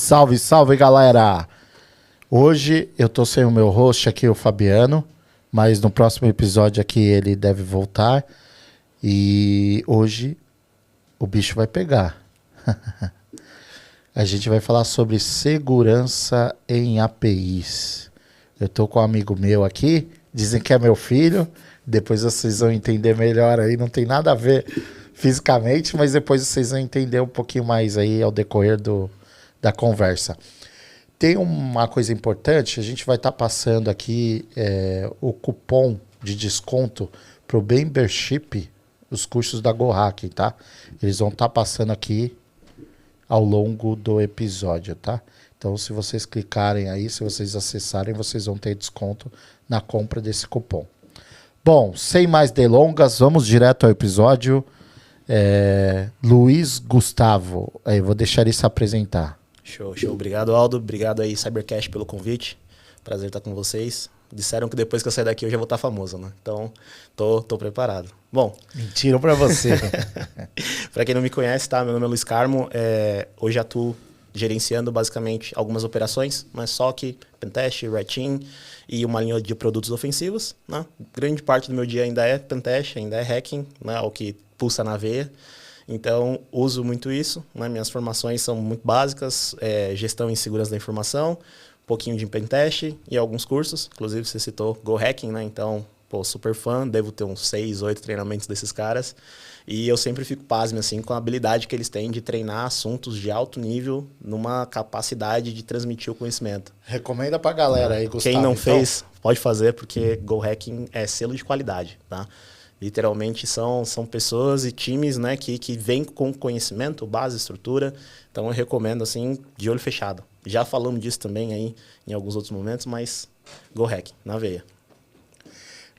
Salve, salve, galera! Hoje eu tô sem o meu host aqui, o Fabiano, mas no próximo episódio aqui ele deve voltar. E hoje o bicho vai pegar. A gente vai falar sobre segurança em APIs. Eu tô com um amigo meu aqui, dizem que é meu filho, depois vocês vão entender melhor aí, não tem nada a ver fisicamente, mas depois vocês vão entender um pouquinho mais aí ao decorrer da conversa. Tem uma coisa importante, a gente vai estar passando aqui o cupom de desconto para o membership, os cursos da GoHacking, tá? Eles vão estar passando aqui ao longo do episódio, tá? Então, se vocês clicarem aí, se vocês acessarem, vocês vão ter desconto na compra desse cupom. Bom, sem mais delongas, vamos direto ao episódio. Luiz Gustavo, aí vou deixar ele se apresentar. Show. Obrigado, Aldo. Obrigado aí, Cybercast, pelo convite. Prazer estar com vocês. Disseram que depois que eu sair daqui eu já vou estar famoso, né? Então, tô preparado. Bom... Mentira pra você. Para quem não me conhece, tá? Meu nome é Luiz Carmo. Hoje atuo gerenciando basicamente algumas operações, mas só que Pentest, Red Team e uma linha de produtos ofensivos, né? Grande parte do meu dia ainda é Pentest, ainda é hacking, né? O que pulsa na veia. Então, uso muito isso, né? Minhas formações são muito básicas, gestão em segurança da informação, um pouquinho de Pentest e alguns cursos. Inclusive, você citou GoHacking, né? Então, super fã, devo ter uns 6, 8 treinamentos desses caras. E eu sempre fico pasme, assim, com a habilidade que eles têm de treinar assuntos de alto nível numa capacidade de transmitir o conhecimento. Recomenda pra galera aí, Gustavo. Quem não fez, pode fazer, porque GoHacking é selo de qualidade, tá? Literalmente são pessoas e times, né, que vêm com conhecimento, base, estrutura. Então eu recomendo, assim, de olho fechado. Já falamos disso também aí em alguns outros momentos, mas GoHacking, na veia.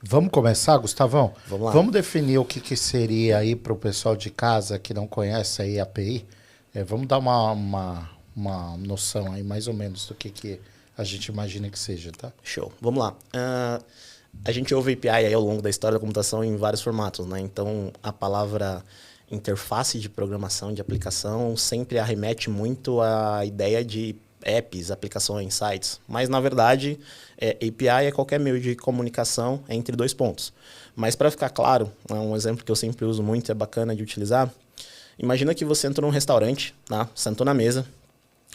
Vamos começar, Gustavão? Vamos lá. Vamos definir o que seria aí para o pessoal de casa que não conhece aí a API. Vamos dar uma noção aí, mais ou menos, do que a gente imagina que seja, tá? Show. Vamos lá. A gente ouve API aí ao longo da história da computação em vários formatos, né? Então, a palavra interface de programação, de aplicação, sempre arremete muito à ideia de apps, aplicações, sites. Mas, na verdade, API é qualquer meio de comunicação entre dois pontos. Mas, para ficar claro, um exemplo que eu sempre uso muito e é bacana de utilizar, imagina que você entrou num restaurante, tá? Sentou na mesa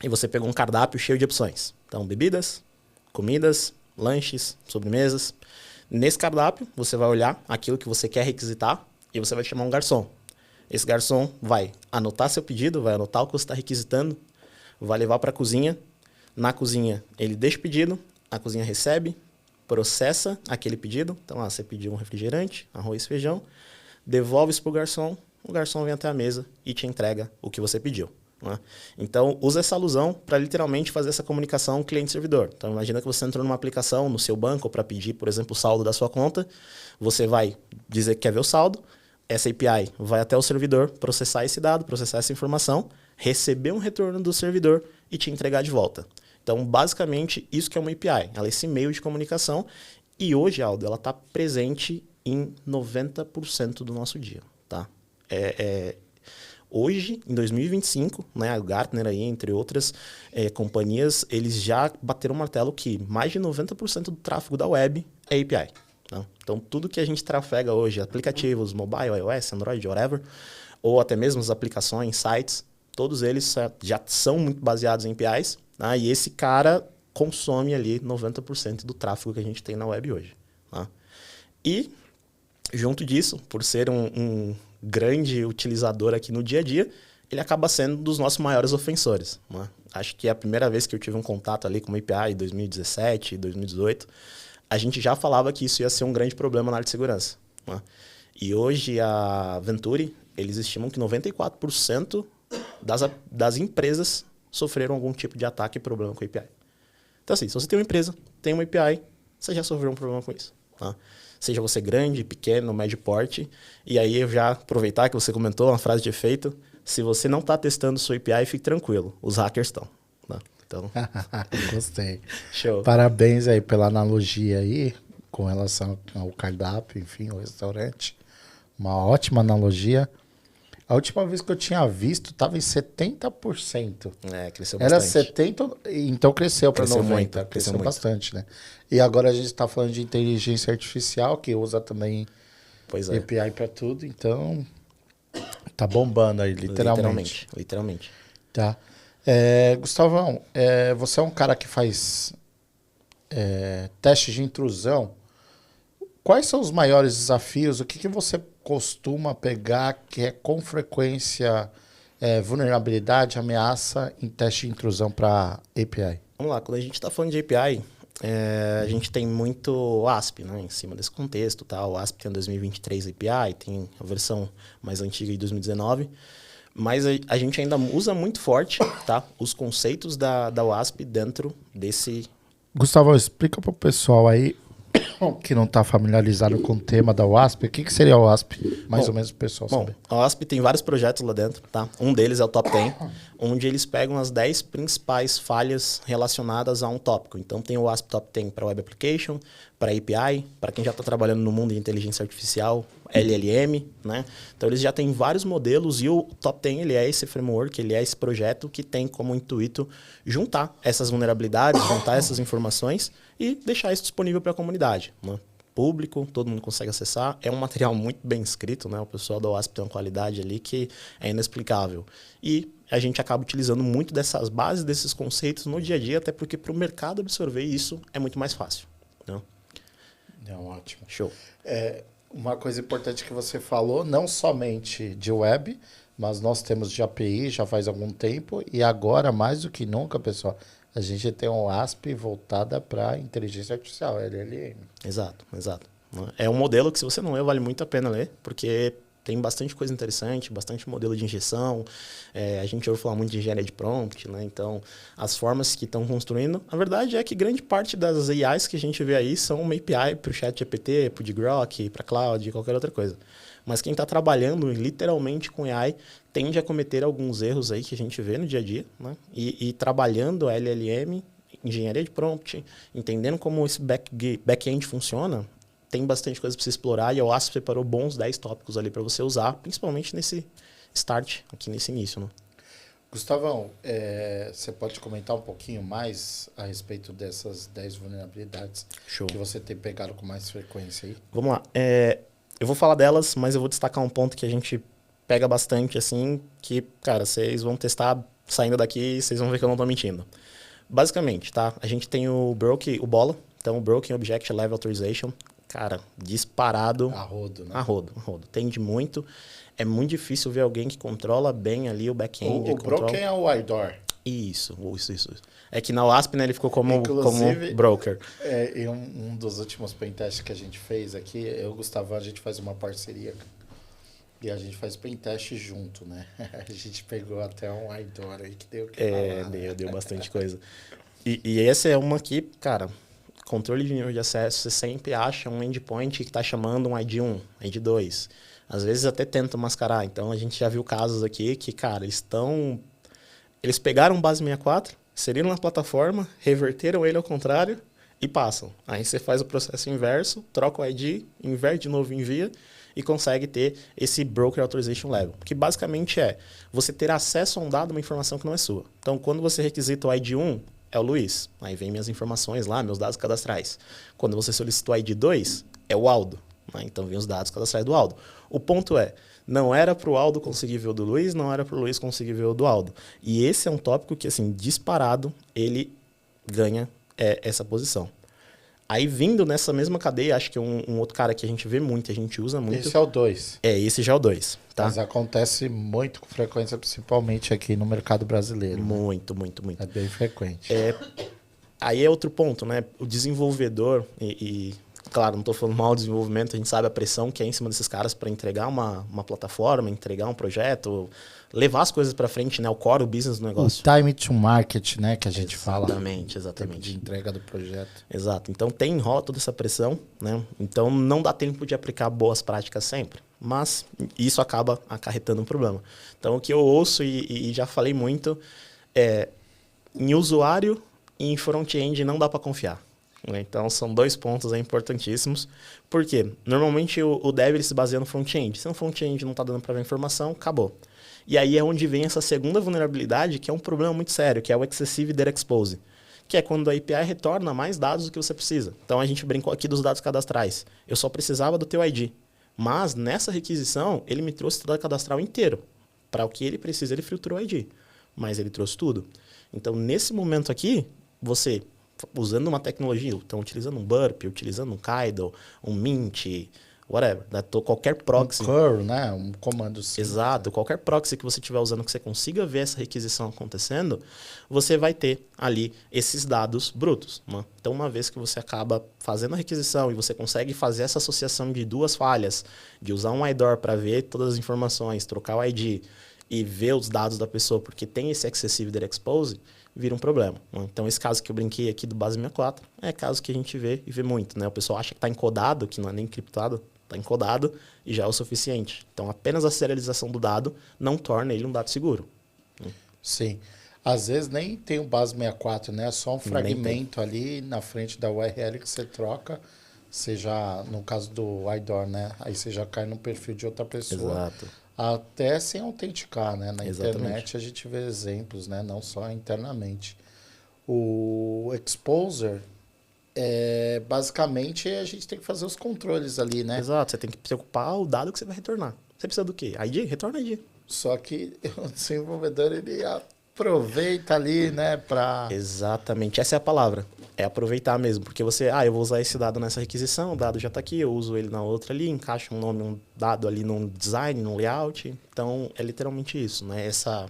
e você pegou um cardápio cheio de opções. Então, bebidas, comidas, lanches, sobremesas. Nesse cardápio, você vai olhar aquilo que você quer requisitar e você vai chamar um garçom. Esse garçom vai anotar seu pedido, vai anotar o que você está requisitando, vai levar para a cozinha. Na cozinha, ele deixa o pedido, a cozinha recebe, processa aquele pedido. Então, você pediu um refrigerante, arroz, feijão, devolve isso para o garçom vem até a mesa e te entrega o que você pediu. Né? Então, usa essa alusão para literalmente fazer essa comunicação cliente-servidor. Então, imagina que você entrou numa aplicação no seu banco para pedir, por exemplo, o saldo da sua conta. Você vai dizer que quer ver o saldo. Essa API vai até o servidor, processar esse dado, processar essa informação, receber um retorno do servidor e te entregar de volta. Então, basicamente, isso que é uma API. Ela é esse meio de comunicação. E hoje, Aldo, ela está presente em 90% do nosso dia. Tá? Hoje, em 2025, né, a Gartner, aí, entre outras companhias, eles já bateram o martelo que mais de 90% do tráfego da web é API. Tá? Então, tudo que a gente trafega hoje, aplicativos, mobile, iOS, Android, whatever, ou até mesmo as aplicações, sites, todos eles já são muito baseados em APIs, tá? E esse cara consome ali 90% do tráfego que a gente tem na web hoje. Tá? E, junto disso, por ser um grande utilizador aqui no dia a dia, ele acaba sendo um dos nossos maiores ofensores. Né? Acho que é a primeira vez que eu tive um contato ali com uma API em 2017, 2018, a gente já falava que isso ia ser um grande problema na área de segurança. Né? E hoje a Venturi, eles estimam que 94% das empresas sofreram algum tipo de ataque e problema com a API. Então assim, se você tem uma empresa, tem uma API, você já sofreu um problema com isso. Tá? Seja você grande, pequeno, médio porte. E aí eu já aproveitar que você comentou uma frase de efeito. Se você não está testando sua API, fique tranquilo. Os hackers estão. Né? Então... Gostei. Show. Parabéns aí pela analogia aí, com relação ao cardápio, enfim, ao restaurante. Uma ótima analogia. A última vez que eu tinha visto, estava em 70%. Cresceu Era bastante. 70%, então cresceu para Cresceu 90%. muito, Cresceu muito. bastante, né? E agora a gente está falando de inteligência artificial, que usa também Pois é. API para tudo, então tá bombando aí, literalmente. Literalmente. Tá. Gustavão, você é um cara que faz testes de intrusão. Quais são os maiores desafios? O que você costuma pegar que é com frequência vulnerabilidade, ameaça em teste de intrusão para API? Vamos lá, quando a gente está falando de API, a gente tem muito ASP, né, em cima desse contexto. Tá? O ASP tem a 2023 API, tem a versão mais antiga de 2019, mas a gente ainda usa muito forte, tá, os conceitos da WASP dentro desse... Gustavo, explica para o pessoal aí que não está familiarizado com o tema da WASP, o que seria a WASP? Mais ou menos para o pessoal saber. A WASP tem vários projetos lá dentro, tá? Um deles é o Top 10, onde eles pegam as 10 principais falhas relacionadas a um tópico. Então tem o WASP Top 10 para Web Application, para API, para quem já está trabalhando no mundo de inteligência artificial, LLM, né? Então eles já têm vários modelos e o Top 10 ele é esse framework, ele é esse projeto que tem como intuito juntar essas vulnerabilidades, juntar essas informações e deixar isso disponível para a comunidade, né? Público, todo mundo consegue acessar. É um material muito bem escrito, né? O pessoal da WASP tem uma qualidade ali que é inexplicável. E a gente acaba utilizando muito dessas bases, desses conceitos no dia a dia, até porque para o mercado absorver isso é muito mais fácil, né? Ótimo. Show. Uma coisa importante que você falou, não somente de web, mas nós temos de API já faz algum tempo e agora, mais do que nunca, pessoal, a gente tem um ASP voltada para inteligência artificial, LLM. Exato. É um modelo que, se você não ler, vale muito a pena ler, porque tem bastante coisa interessante, bastante modelo de injeção. A gente ouve falar muito de engenharia de prompt, né? Então, as formas que estão construindo, a verdade é que grande parte das AIs que a gente vê aí são uma API para o ChatGPT, para o Grok, para Cloud, qualquer outra coisa. Mas quem está trabalhando literalmente com AI tende a cometer alguns erros aí que a gente vê no dia a dia, né? E trabalhando a LLM, engenharia de prompt, entendendo como esse back-end funciona, tem bastante coisa para você explorar e a OASP preparou bons 10 tópicos ali para você usar, principalmente nesse start, aqui nesse início, né? Gustavão, você pode comentar um pouquinho mais a respeito dessas 10 vulnerabilidades que você tem pegado com mais frequência aí? Vamos lá. Eu vou falar delas, mas eu vou destacar um ponto que a gente pega bastante, assim, que, cara, vocês vão testar saindo daqui e vocês vão ver que eu não estou mentindo. Basicamente, tá? A gente tem o BOLA, então o Broken Object Level Authorization, cara, disparado. A rodo, né? A rodo. Tende muito. É muito difícil ver alguém que controla bem ali o back-end. O Broken é o IDOR. Isso. É que na WASP, né, ele ficou como broker. Em um dos últimos pentests que a gente fez aqui, eu e o Gustavo, a gente faz uma parceria e a gente faz pentest junto, né? A gente pegou até um IDOR aí que deu o que falar. Deu bastante coisa. E essa é uma que, cara, controle de nível de acesso, você sempre acha um endpoint que está chamando um ID 1, ID 2. Às vezes até tenta mascarar. Então, a gente já viu casos aqui que, cara, eles pegaram o base 64, inseriram na plataforma, reverteram ele ao contrário e passam. Aí você faz o processo inverso, troca o ID, inverte de novo, envia e consegue ter esse Broker Authorization Level. Que basicamente é você ter acesso a um dado, uma informação que não é sua. Então, quando você requisita o ID 1, é o Luiz. Aí vem minhas informações lá, meus dados cadastrais. Quando você solicita o ID 2, é o Aldo. Então, vem os dados cadastrais do Aldo. O ponto é, não era para o Aldo conseguir ver o do Luiz, não era para o Luiz conseguir ver o do Aldo. E esse é um tópico que, assim, disparado, ele ganha essa posição. Aí, vindo nessa mesma cadeia, acho que um outro cara que a gente vê muito, a gente usa muito... Esse é o 2. Esse já é o 2. Tá? Mas acontece muito com frequência, principalmente aqui no mercado brasileiro. Muito. É bem frequente. Aí é outro ponto, né? O desenvolvedor claro, não estou falando mal do desenvolvimento, a gente sabe a pressão que é em cima desses caras para entregar uma plataforma, entregar um projeto, levar as coisas para frente, né? O core, o business do negócio. O time to market, né? Que a gente fala. Exatamente. De entrega do projeto. Exato. Então, rola toda essa pressão, né? Então, não dá tempo de aplicar boas práticas sempre. Mas isso acaba acarretando um problema. Então, o que eu ouço e já falei muito em usuário e em front-end não dá para confiar. né? Então, são 2 pontos aí importantíssimos. Por quê? Normalmente, o dev ele se baseia no front-end. Se no front-end não está dando para ver a informação, acabou. E aí é onde vem essa segunda vulnerabilidade, que é um problema muito sério, que é o Excessive Data Expose, que é quando a API retorna mais dados do que você precisa. Então, a gente brincou aqui dos dados cadastrais. Eu só precisava do teu ID. Mas, nessa requisição, ele me trouxe o dado cadastral inteiro. Para o que ele precisa, ele filtrou o ID. Mas ele trouxe tudo. Então, nesse momento aqui, você, usando uma tecnologia, então utilizando um Burp, utilizando um Kydal, um Mint, whatever, qualquer proxy. Um curl, né? Um comando simples. Exato. Qualquer proxy que você estiver usando que você consiga ver essa requisição acontecendo, você vai ter ali esses dados brutos. Né? Então, uma vez que você acaba fazendo a requisição e você consegue fazer essa associação de 2 falhas, de usar um IDOR para ver todas as informações, trocar o ID e ver os dados da pessoa, porque tem esse Excessive Data Expose, vira um problema. Né? Então, esse caso que eu brinquei aqui do Base 64 é caso que a gente vê e vê muito. Né? O pessoal acha que está encodado, que não é nem criptado, está encodado e já é o suficiente. Então, apenas a serialização do dado não torna ele um dado seguro. Sim. Às vezes nem tem o base 64, né? É só um fragmento ali na frente da URL que você troca. Você já, no caso do IDOR, né? Aí você já cai no perfil de outra pessoa. Exato. Até sem autenticar, né? Na Exatamente. internet a gente vê exemplos, né? Não só internamente. O Exposer, basicamente, a gente tem que fazer os controles ali, né? Exato. Você tem que preocupar o dado que você vai retornar. Você precisa do quê? ID? Retorna ID. Só que o desenvolvedor, ele aproveita ali, né? Exatamente. Essa é a palavra. É aproveitar mesmo. Porque você, eu vou usar esse dado nessa requisição, o dado já está aqui, eu uso ele na outra ali, encaixa um nome, um dado ali num design, num layout. Então, é literalmente isso, né? Essa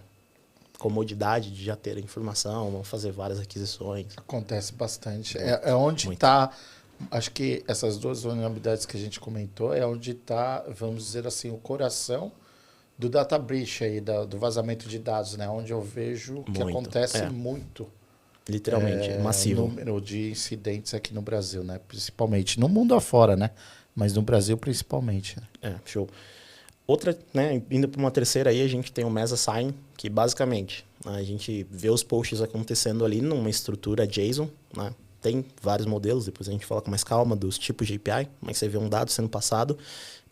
comodidade de já ter a informação, não fazer várias requisições. Acontece bastante. É onde está... Acho que essas 2 vulnerabilidades que a gente comentou é onde está, vamos dizer assim, o coração do data breach aí, do vazamento de dados, né? Onde eu vejo que acontece muito. Literalmente, massivo. Número de incidentes aqui no Brasil, né? Principalmente. No mundo afora, né? Mas no Brasil, principalmente. Né? Show. Outra, né? Indo para uma terceira aí, a gente tem o Mesa Sign, que basicamente a gente vê os posts acontecendo ali numa estrutura JSON, né? Tem vários modelos, depois a gente fala com mais calma dos tipos de API, mas você vê um dado sendo passado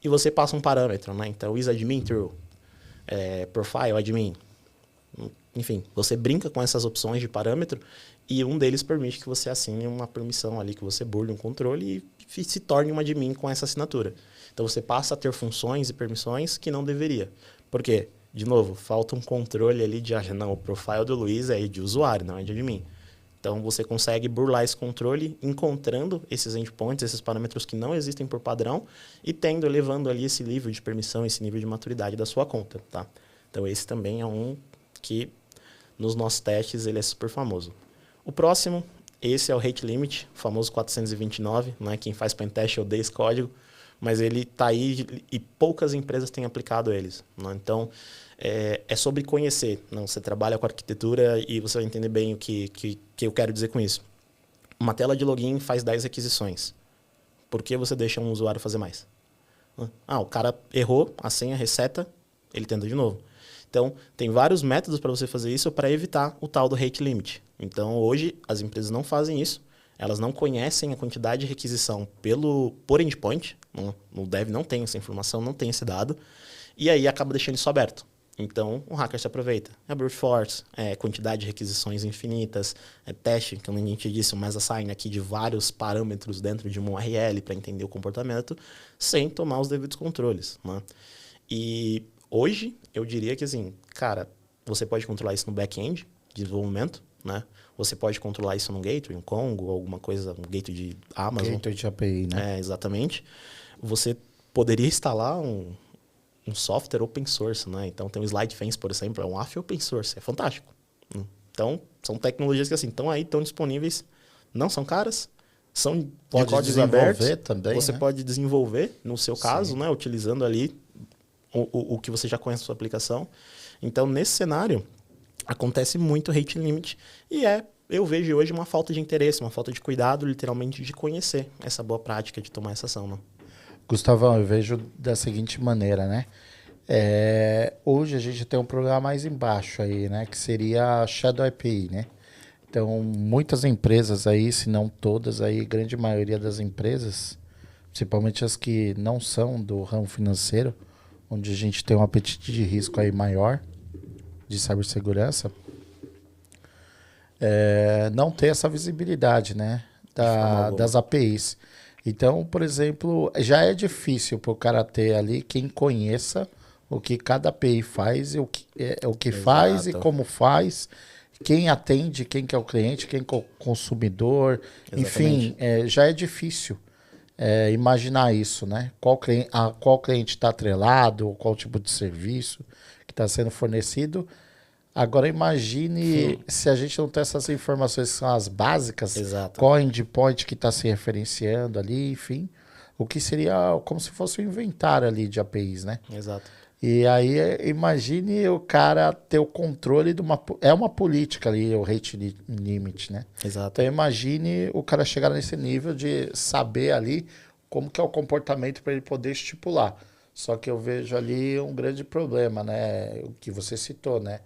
e você passa um parâmetro, né? Então, isAdmin true, profile admin. Enfim, você brinca com essas opções de parâmetro e um deles permite que você assine uma permissão ali, que você burle um controle e se torne um admin com essa assinatura. Então, você passa a ter funções e permissões que não deveria. Por quê? De novo, falta um controle ali de, o profile do Luiz é de usuário, não é de admin. Então, você consegue burlar esse controle encontrando esses endpoints, esses parâmetros que não existem por padrão e elevando ali esse nível de permissão, esse nível de maturidade da sua conta, tá? Então, esse também é um que, nos nossos testes, ele é super famoso. O próximo, esse é o Rate Limit, o famoso 429, né? Quem faz pentest odeia esse código, mas ele está aí e poucas empresas têm aplicado eles. Né? Então, é sobre conhecer. Não, você trabalha com arquitetura e você vai entender bem o que eu quero dizer com isso. Uma tela de login faz 10 requisições. Por que você deixa um usuário fazer mais? O cara errou, a senha reseta, ele tenta de novo. Então, tem vários métodos para você fazer isso para evitar o tal do rate limit. Então, hoje, as empresas não fazem isso. Elas não conhecem a quantidade de requisição por endpoint. O dev não tem essa informação, não tem esse dado. E aí, acaba deixando isso aberto. Então, o hacker se aproveita. É brute force, quantidade de requisições infinitas, teste, como a gente disse, um mesa sign aqui de vários parâmetros dentro de uma URL para entender o comportamento, sem tomar os devidos controles. Né? E hoje, eu diria que, assim, cara, você pode controlar isso no back-end de desenvolvimento, né? Você pode controlar isso no gateway, um Congo, alguma coisa, um gateway de Amazon. Gateway de API, né? Exatamente. Você poderia instalar um software open source, né? Então, tem o SlideFence, por exemplo, é um AF open source, é fantástico. Então, são tecnologias que, assim, estão aí, estão disponíveis, não são caras, são de códigos abertos. Também, você né? pode desenvolver, no seu caso, né? Utilizando ali o que você já conhece da sua aplicação. Então, nesse cenário, acontece muito rate limit e eu vejo hoje uma falta de interesse, uma falta de cuidado, literalmente, de conhecer essa boa prática de tomar essa ação. Né? Gustavão, eu vejo da seguinte maneira, né? Hoje a gente tem um problema mais embaixo aí, né? Que seria a Shadow API, né? Então, muitas empresas aí, se não todas aí, grande maioria das empresas, principalmente as que não são do ramo financeiro, onde a gente tem um apetite de risco aí maior de cibersegurança, não tem essa visibilidade, né, das APIs. Então, por exemplo, já é difícil para o cara ter ali quem conheça o que cada API faz, o que faz e como faz, quem atende, quem que é o cliente, quem que é o consumidor. Exatamente. Enfim, já é difícil imaginar isso, né? Qual cliente está atrelado, qual tipo de serviço que está sendo fornecido. Agora imagine se a gente não tem essas informações que são as básicas, Exato. qual endpoint que está se referenciando ali, enfim, o que seria como se fosse um inventário ali de APIs, né? Exato. E aí imagine o cara ter o controle de uma política ali, o rate limit, né? Exato. Então imagine o cara chegar nesse nível de saber ali como que é o comportamento para ele poder estipular. Só que eu vejo ali um grande problema, né? O que você citou, né?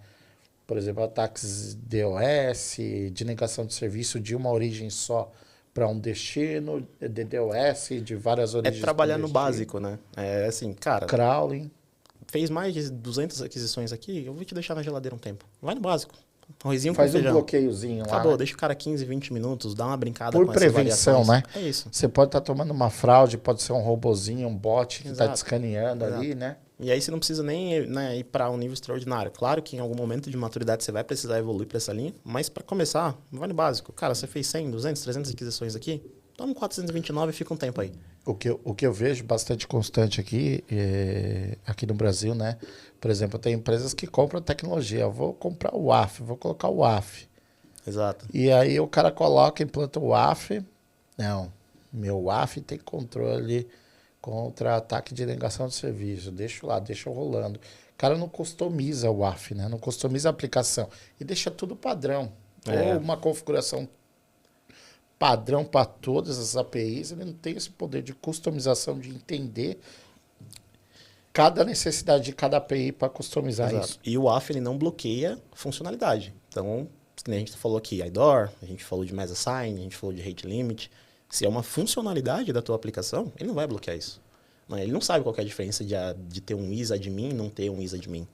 Por exemplo, ataques DOS, de negação de serviço de uma origem só para um destino, DDoS, de várias É origens. trabalhar no básico, né? É assim, cara, Crawling. fez mais de 200 aquisições aqui, eu vou te deixar na geladeira um tempo. Vai no básico. Arrozinho com Faz um feijão. bloqueiozinho Acabou, lá. deixa o cara 15, 20 minutos, dá uma brincada Por com essas prevenção, variações. né? É isso. Você pode estar tomando uma fraude, pode ser um robozinho, um bot que está Exato. te escaneando ali, né? E aí você não precisa nem, né, ir para um nível extraordinário. Claro que em algum momento de maturidade você vai precisar evoluir para essa linha, mas para começar, vai no básico. Cara, você fez 100, 200, 300 aquisições aqui, toma um 429 e fica um tempo aí. O que eu vejo bastante constante aqui no Brasil, né? Por exemplo, tem empresas que compram tecnologia. Eu vou comprar o WAF, vou colocar o WAF. Exato. E aí o cara coloca, implanta o WAF. Não, meu WAF tem controle contra ataque de negação de serviço. Deixa lá, deixa rolando. O cara não customiza o WAF, né? Não customiza a aplicação. E deixa tudo padrão. Ou uma configuração padrão para todas as APIs. Ele não tem esse poder de customização, de entender cada necessidade de cada API para customizar isso. E o WAF ele não bloqueia funcionalidade. Então, que nem a gente falou aqui, IDOR, a gente falou de Mesa Sign, a gente falou de Rate Limit. Se é uma funcionalidade da tua aplicação, ele não vai bloquear isso. Ele não sabe qual que é a diferença de ter um ISAdmin e não ter um ISAdmin.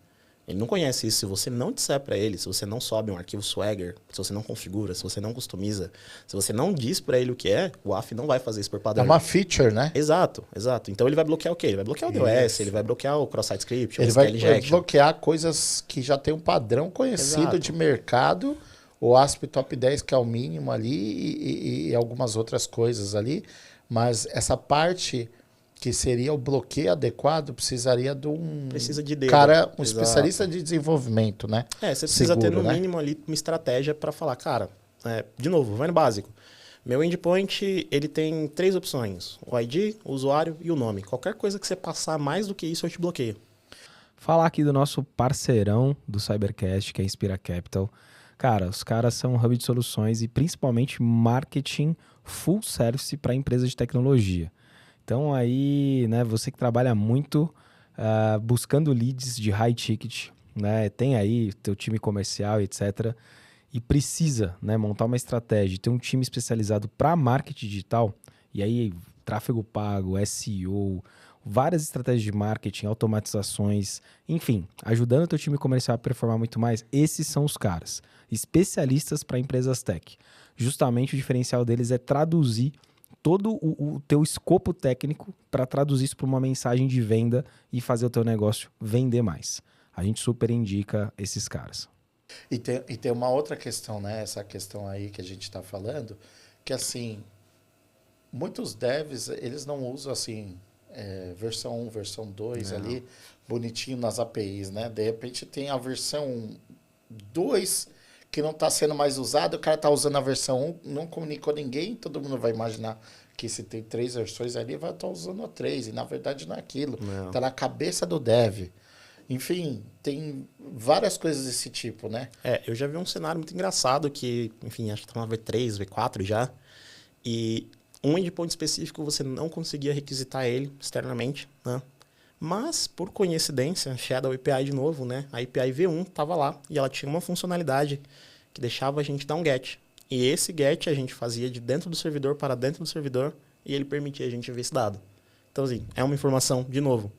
Ele não conhece isso. Se você não disser para ele, se você não sobe um arquivo Swagger, se você não configura, se você não customiza, se você não diz para ele o que é, o WAF não vai fazer isso por padrão. É uma feature, né? Exato, exato. Então ele vai bloquear o quê? Ele vai bloquear o DOS, ele vai bloquear o Cross-Site Script, ele o vai SQL bloquear coisas que já tem um padrão conhecido Exato. de mercado, o ASP Top 10, que é o mínimo ali, e algumas outras coisas ali. Mas essa parte que seria o bloqueio adequado precisaria de um cara, um especialista de desenvolvimento, né? Você precisa Seguro, ter no né? mínimo ali uma estratégia para falar, cara, de novo, vai no básico. Meu endpoint, ele tem 3 opções, o ID, o usuário e o nome. Qualquer coisa que você passar mais do que isso, eu te bloqueio. Falar aqui do nosso parceirão do Cybercast, que é a Inspira Capital. Cara, os caras são um hub de soluções e principalmente marketing full service para empresas de tecnologia. Então aí, né, você que trabalha muito buscando leads de high ticket, né, tem aí teu time comercial, etc. E precisa, né, montar uma estratégia, ter um time especializado para marketing digital, e aí tráfego pago, SEO, várias estratégias de marketing, automatizações, enfim, ajudando o teu time comercial a performar muito mais. Esses são os caras, especialistas para empresas tech. Justamente o diferencial deles é traduzir todo o teu escopo técnico para traduzir isso para uma mensagem de venda e fazer o teu negócio vender mais. A gente super indica esses caras. E tem uma outra questão, né? Essa questão aí que a gente está falando, que assim, muitos devs, eles não usam assim, versão 1, versão 2 ali, bonitinho nas APIs, né? De repente tem a versão 2 que não está sendo mais usada, o cara está usando a versão 1, não comunicou ninguém, todo mundo vai imaginar que se tem 3 versões ali, vai estar usando a 3, e na verdade não é aquilo. Está na cabeça do dev. Enfim, tem várias coisas desse tipo, né? Eu já vi um cenário muito engraçado que, enfim, acho que está na V3, V4 já, e um endpoint específico você não conseguia requisitar ele externamente, né? Mas, por coincidência, Shadow API de novo, né? A API V1 estava lá e ela tinha uma funcionalidade que deixava a gente dar um GET. E esse GET a gente fazia de dentro do servidor para dentro do servidor e ele permitia a gente ver esse dado. Então, assim, é uma informação, de novo,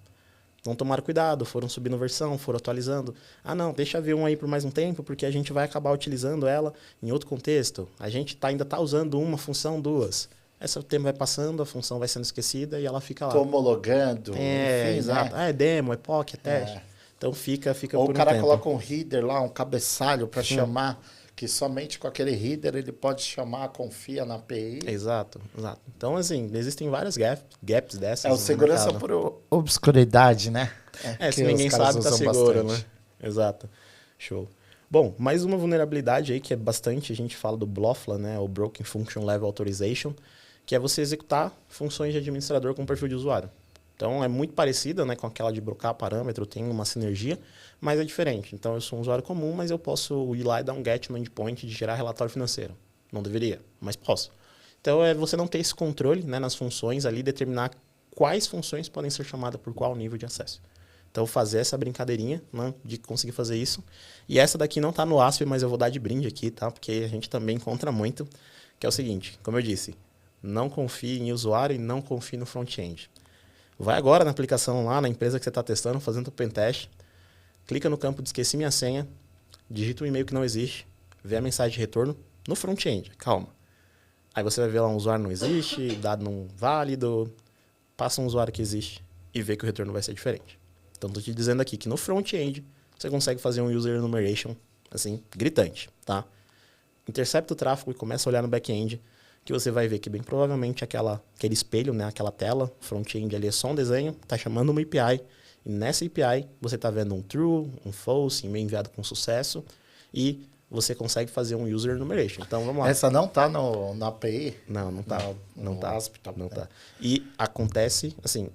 não tomaram cuidado, foram subindo versão, foram atualizando. Ah, não, deixa ver um aí por mais um tempo, porque a gente vai acabar utilizando ela em outro contexto. A gente ainda está usando uma função, duas. Esse tempo vai passando, a função vai sendo esquecida e ela fica lá. Tô homologando. Enfim, exato. Né? É demo, é POC, é teste. Então fica Ou por o cara um tempo. coloca um header lá, um cabeçalho para chamar, que somente com aquele header ele pode chamar, confia na API. Exato. Então, assim, existem várias gaps dessas. O segurança por obscuridade, né? Se ninguém sabe, tá seguro, né? Exato. Show. Bom, mais uma vulnerabilidade aí que é bastante, a gente fala do BLOFLA, né? O Broken Function Level Authorization, que é você executar funções de administrador com perfil de usuário. Então, é muito parecida, né, com aquela de brocar parâmetro, tem uma sinergia, mas é diferente. Então, eu sou um usuário comum, mas eu posso ir lá e dar um get no endpoint de gerar relatório financeiro. Não deveria, mas posso. Então, é você não ter esse controle, né, nas funções ali, determinar quais funções podem ser chamadas por qual nível de acesso. Então, fazer essa brincadeirinha, né, de conseguir fazer isso. E essa daqui não está no ASP, mas eu vou dar de brinde aqui, tá? Porque a gente também encontra muito, que é o seguinte, como eu disse, não confie em usuário e não confie no front-end. Vai agora na aplicação lá, na empresa que você está testando, fazendo o pentest, clica no campo de esqueci minha senha, digita um e-mail que não existe, vê a mensagem de retorno no front-end, calma. Aí você vai ver lá um usuário não existe, dado não válido, passa um usuário que existe e vê que o retorno vai ser diferente. Então, estou te dizendo aqui que no front-end você consegue fazer um user enumeration, assim, gritante, tá? Intercepta o tráfego e começa a olhar no back-end, que você vai ver que bem provavelmente aquele espelho, né, aquela tela, front-end ali é só um desenho, está chamando uma API, e nessa API você está vendo um true, um false, e-mail enviado com sucesso, e você consegue fazer um user enumeration. Então, vamos lá. Essa não está na API? Não tá. Não tá. ASP, tá. Não tá. E acontece, assim,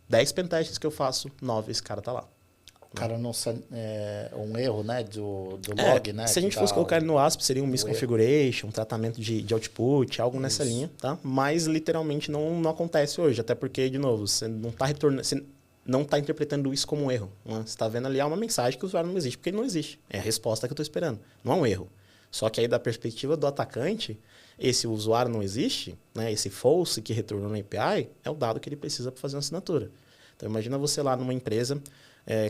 10 pentests que eu faço, 9 esse cara tá lá. O cara não sabe, um erro, né, do log, né? Se a gente fosse colocar ele no ASP, seria um misconfiguration, um tratamento de output, algo nessa linha, tá? Mas literalmente não acontece hoje, até porque, de novo, você não está retornando, você não está interpretando isso como um erro. Né? Você está vendo ali uma mensagem que o usuário não existe, porque ele não existe. É a resposta que eu estou esperando. Não é um erro. Só que aí, da perspectiva do atacante, esse usuário não existe, né? Esse false que retornou na API, é o dado que ele precisa para fazer uma assinatura. Então, imagina você lá numa empresa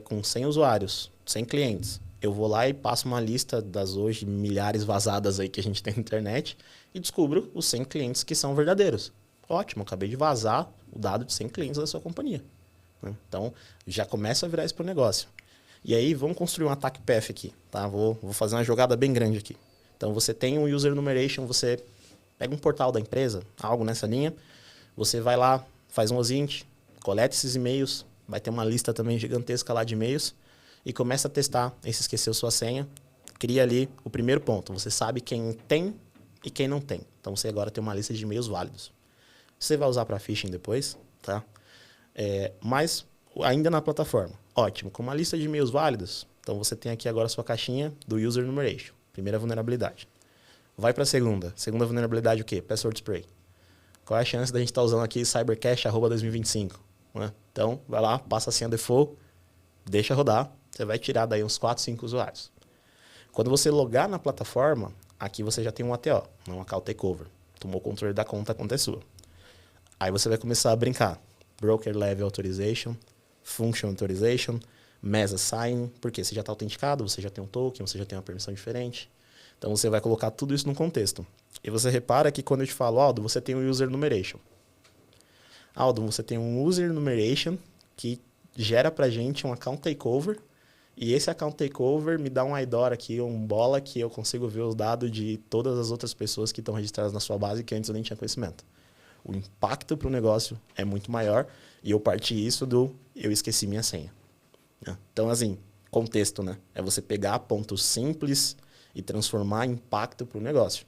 com 100 usuários, 100 clientes. Eu vou lá e passo uma lista das hoje milhares vazadas aí que a gente tem na internet e descubro os 100 clientes que são verdadeiros. Ótimo, acabei de vazar o dado de 100 clientes da sua companhia. Né? Então, já começa a virar isso para o negócio. E aí, vamos construir um ataque path aqui. Tá? Vou fazer uma jogada bem grande aqui. Então, você tem um user enumeration, você pega um portal da empresa, algo nessa linha, você vai lá, faz um OSINT, coleta esses e-mails, vai ter uma lista também gigantesca lá de e-mails e começa a testar. Aí você esqueceu sua senha, cria ali o primeiro ponto. Você sabe quem tem e quem não tem. Então, você agora tem uma lista de e-mails válidos. Você vai usar para phishing depois, tá? Mas ainda na plataforma. Ótimo, com uma lista de e-mails válidos, então você tem aqui agora a sua caixinha do user enumeration. Primeira vulnerabilidade. Vai para a segunda. Segunda vulnerabilidade o quê? Password spray. Qual é a chance da gente estar usando aqui cybercache@2025? Né? Então, vai lá, passa a senha default, deixa rodar, você vai tirar daí uns 4, 5 usuários. Quando você logar na plataforma, aqui você já tem um ATO, um account takeover. Tomou o controle da conta, a conta é sua. Aí você vai começar a brincar. Broker Level Authorization, Function Authorization, Mesa Sign, porque você já está autenticado, você já tem um token, você já tem uma permissão diferente. Então, você vai colocar tudo isso num contexto. E você repara que quando eu te falo, Aldo, você tem um User Enumeration. Aldo, você tem um User Enumeration que gera pra gente um Account Takeover. E esse Account Takeover me dá um IDOR aqui, um bola que eu consigo ver os dados de todas as outras pessoas que estão registradas na sua base que antes eu nem tinha conhecimento. O impacto para o negócio é muito maior e eu parti isso do eu esqueci minha senha. Então, assim, contexto, né? É você pegar pontos simples e transformar em impacto para o negócio.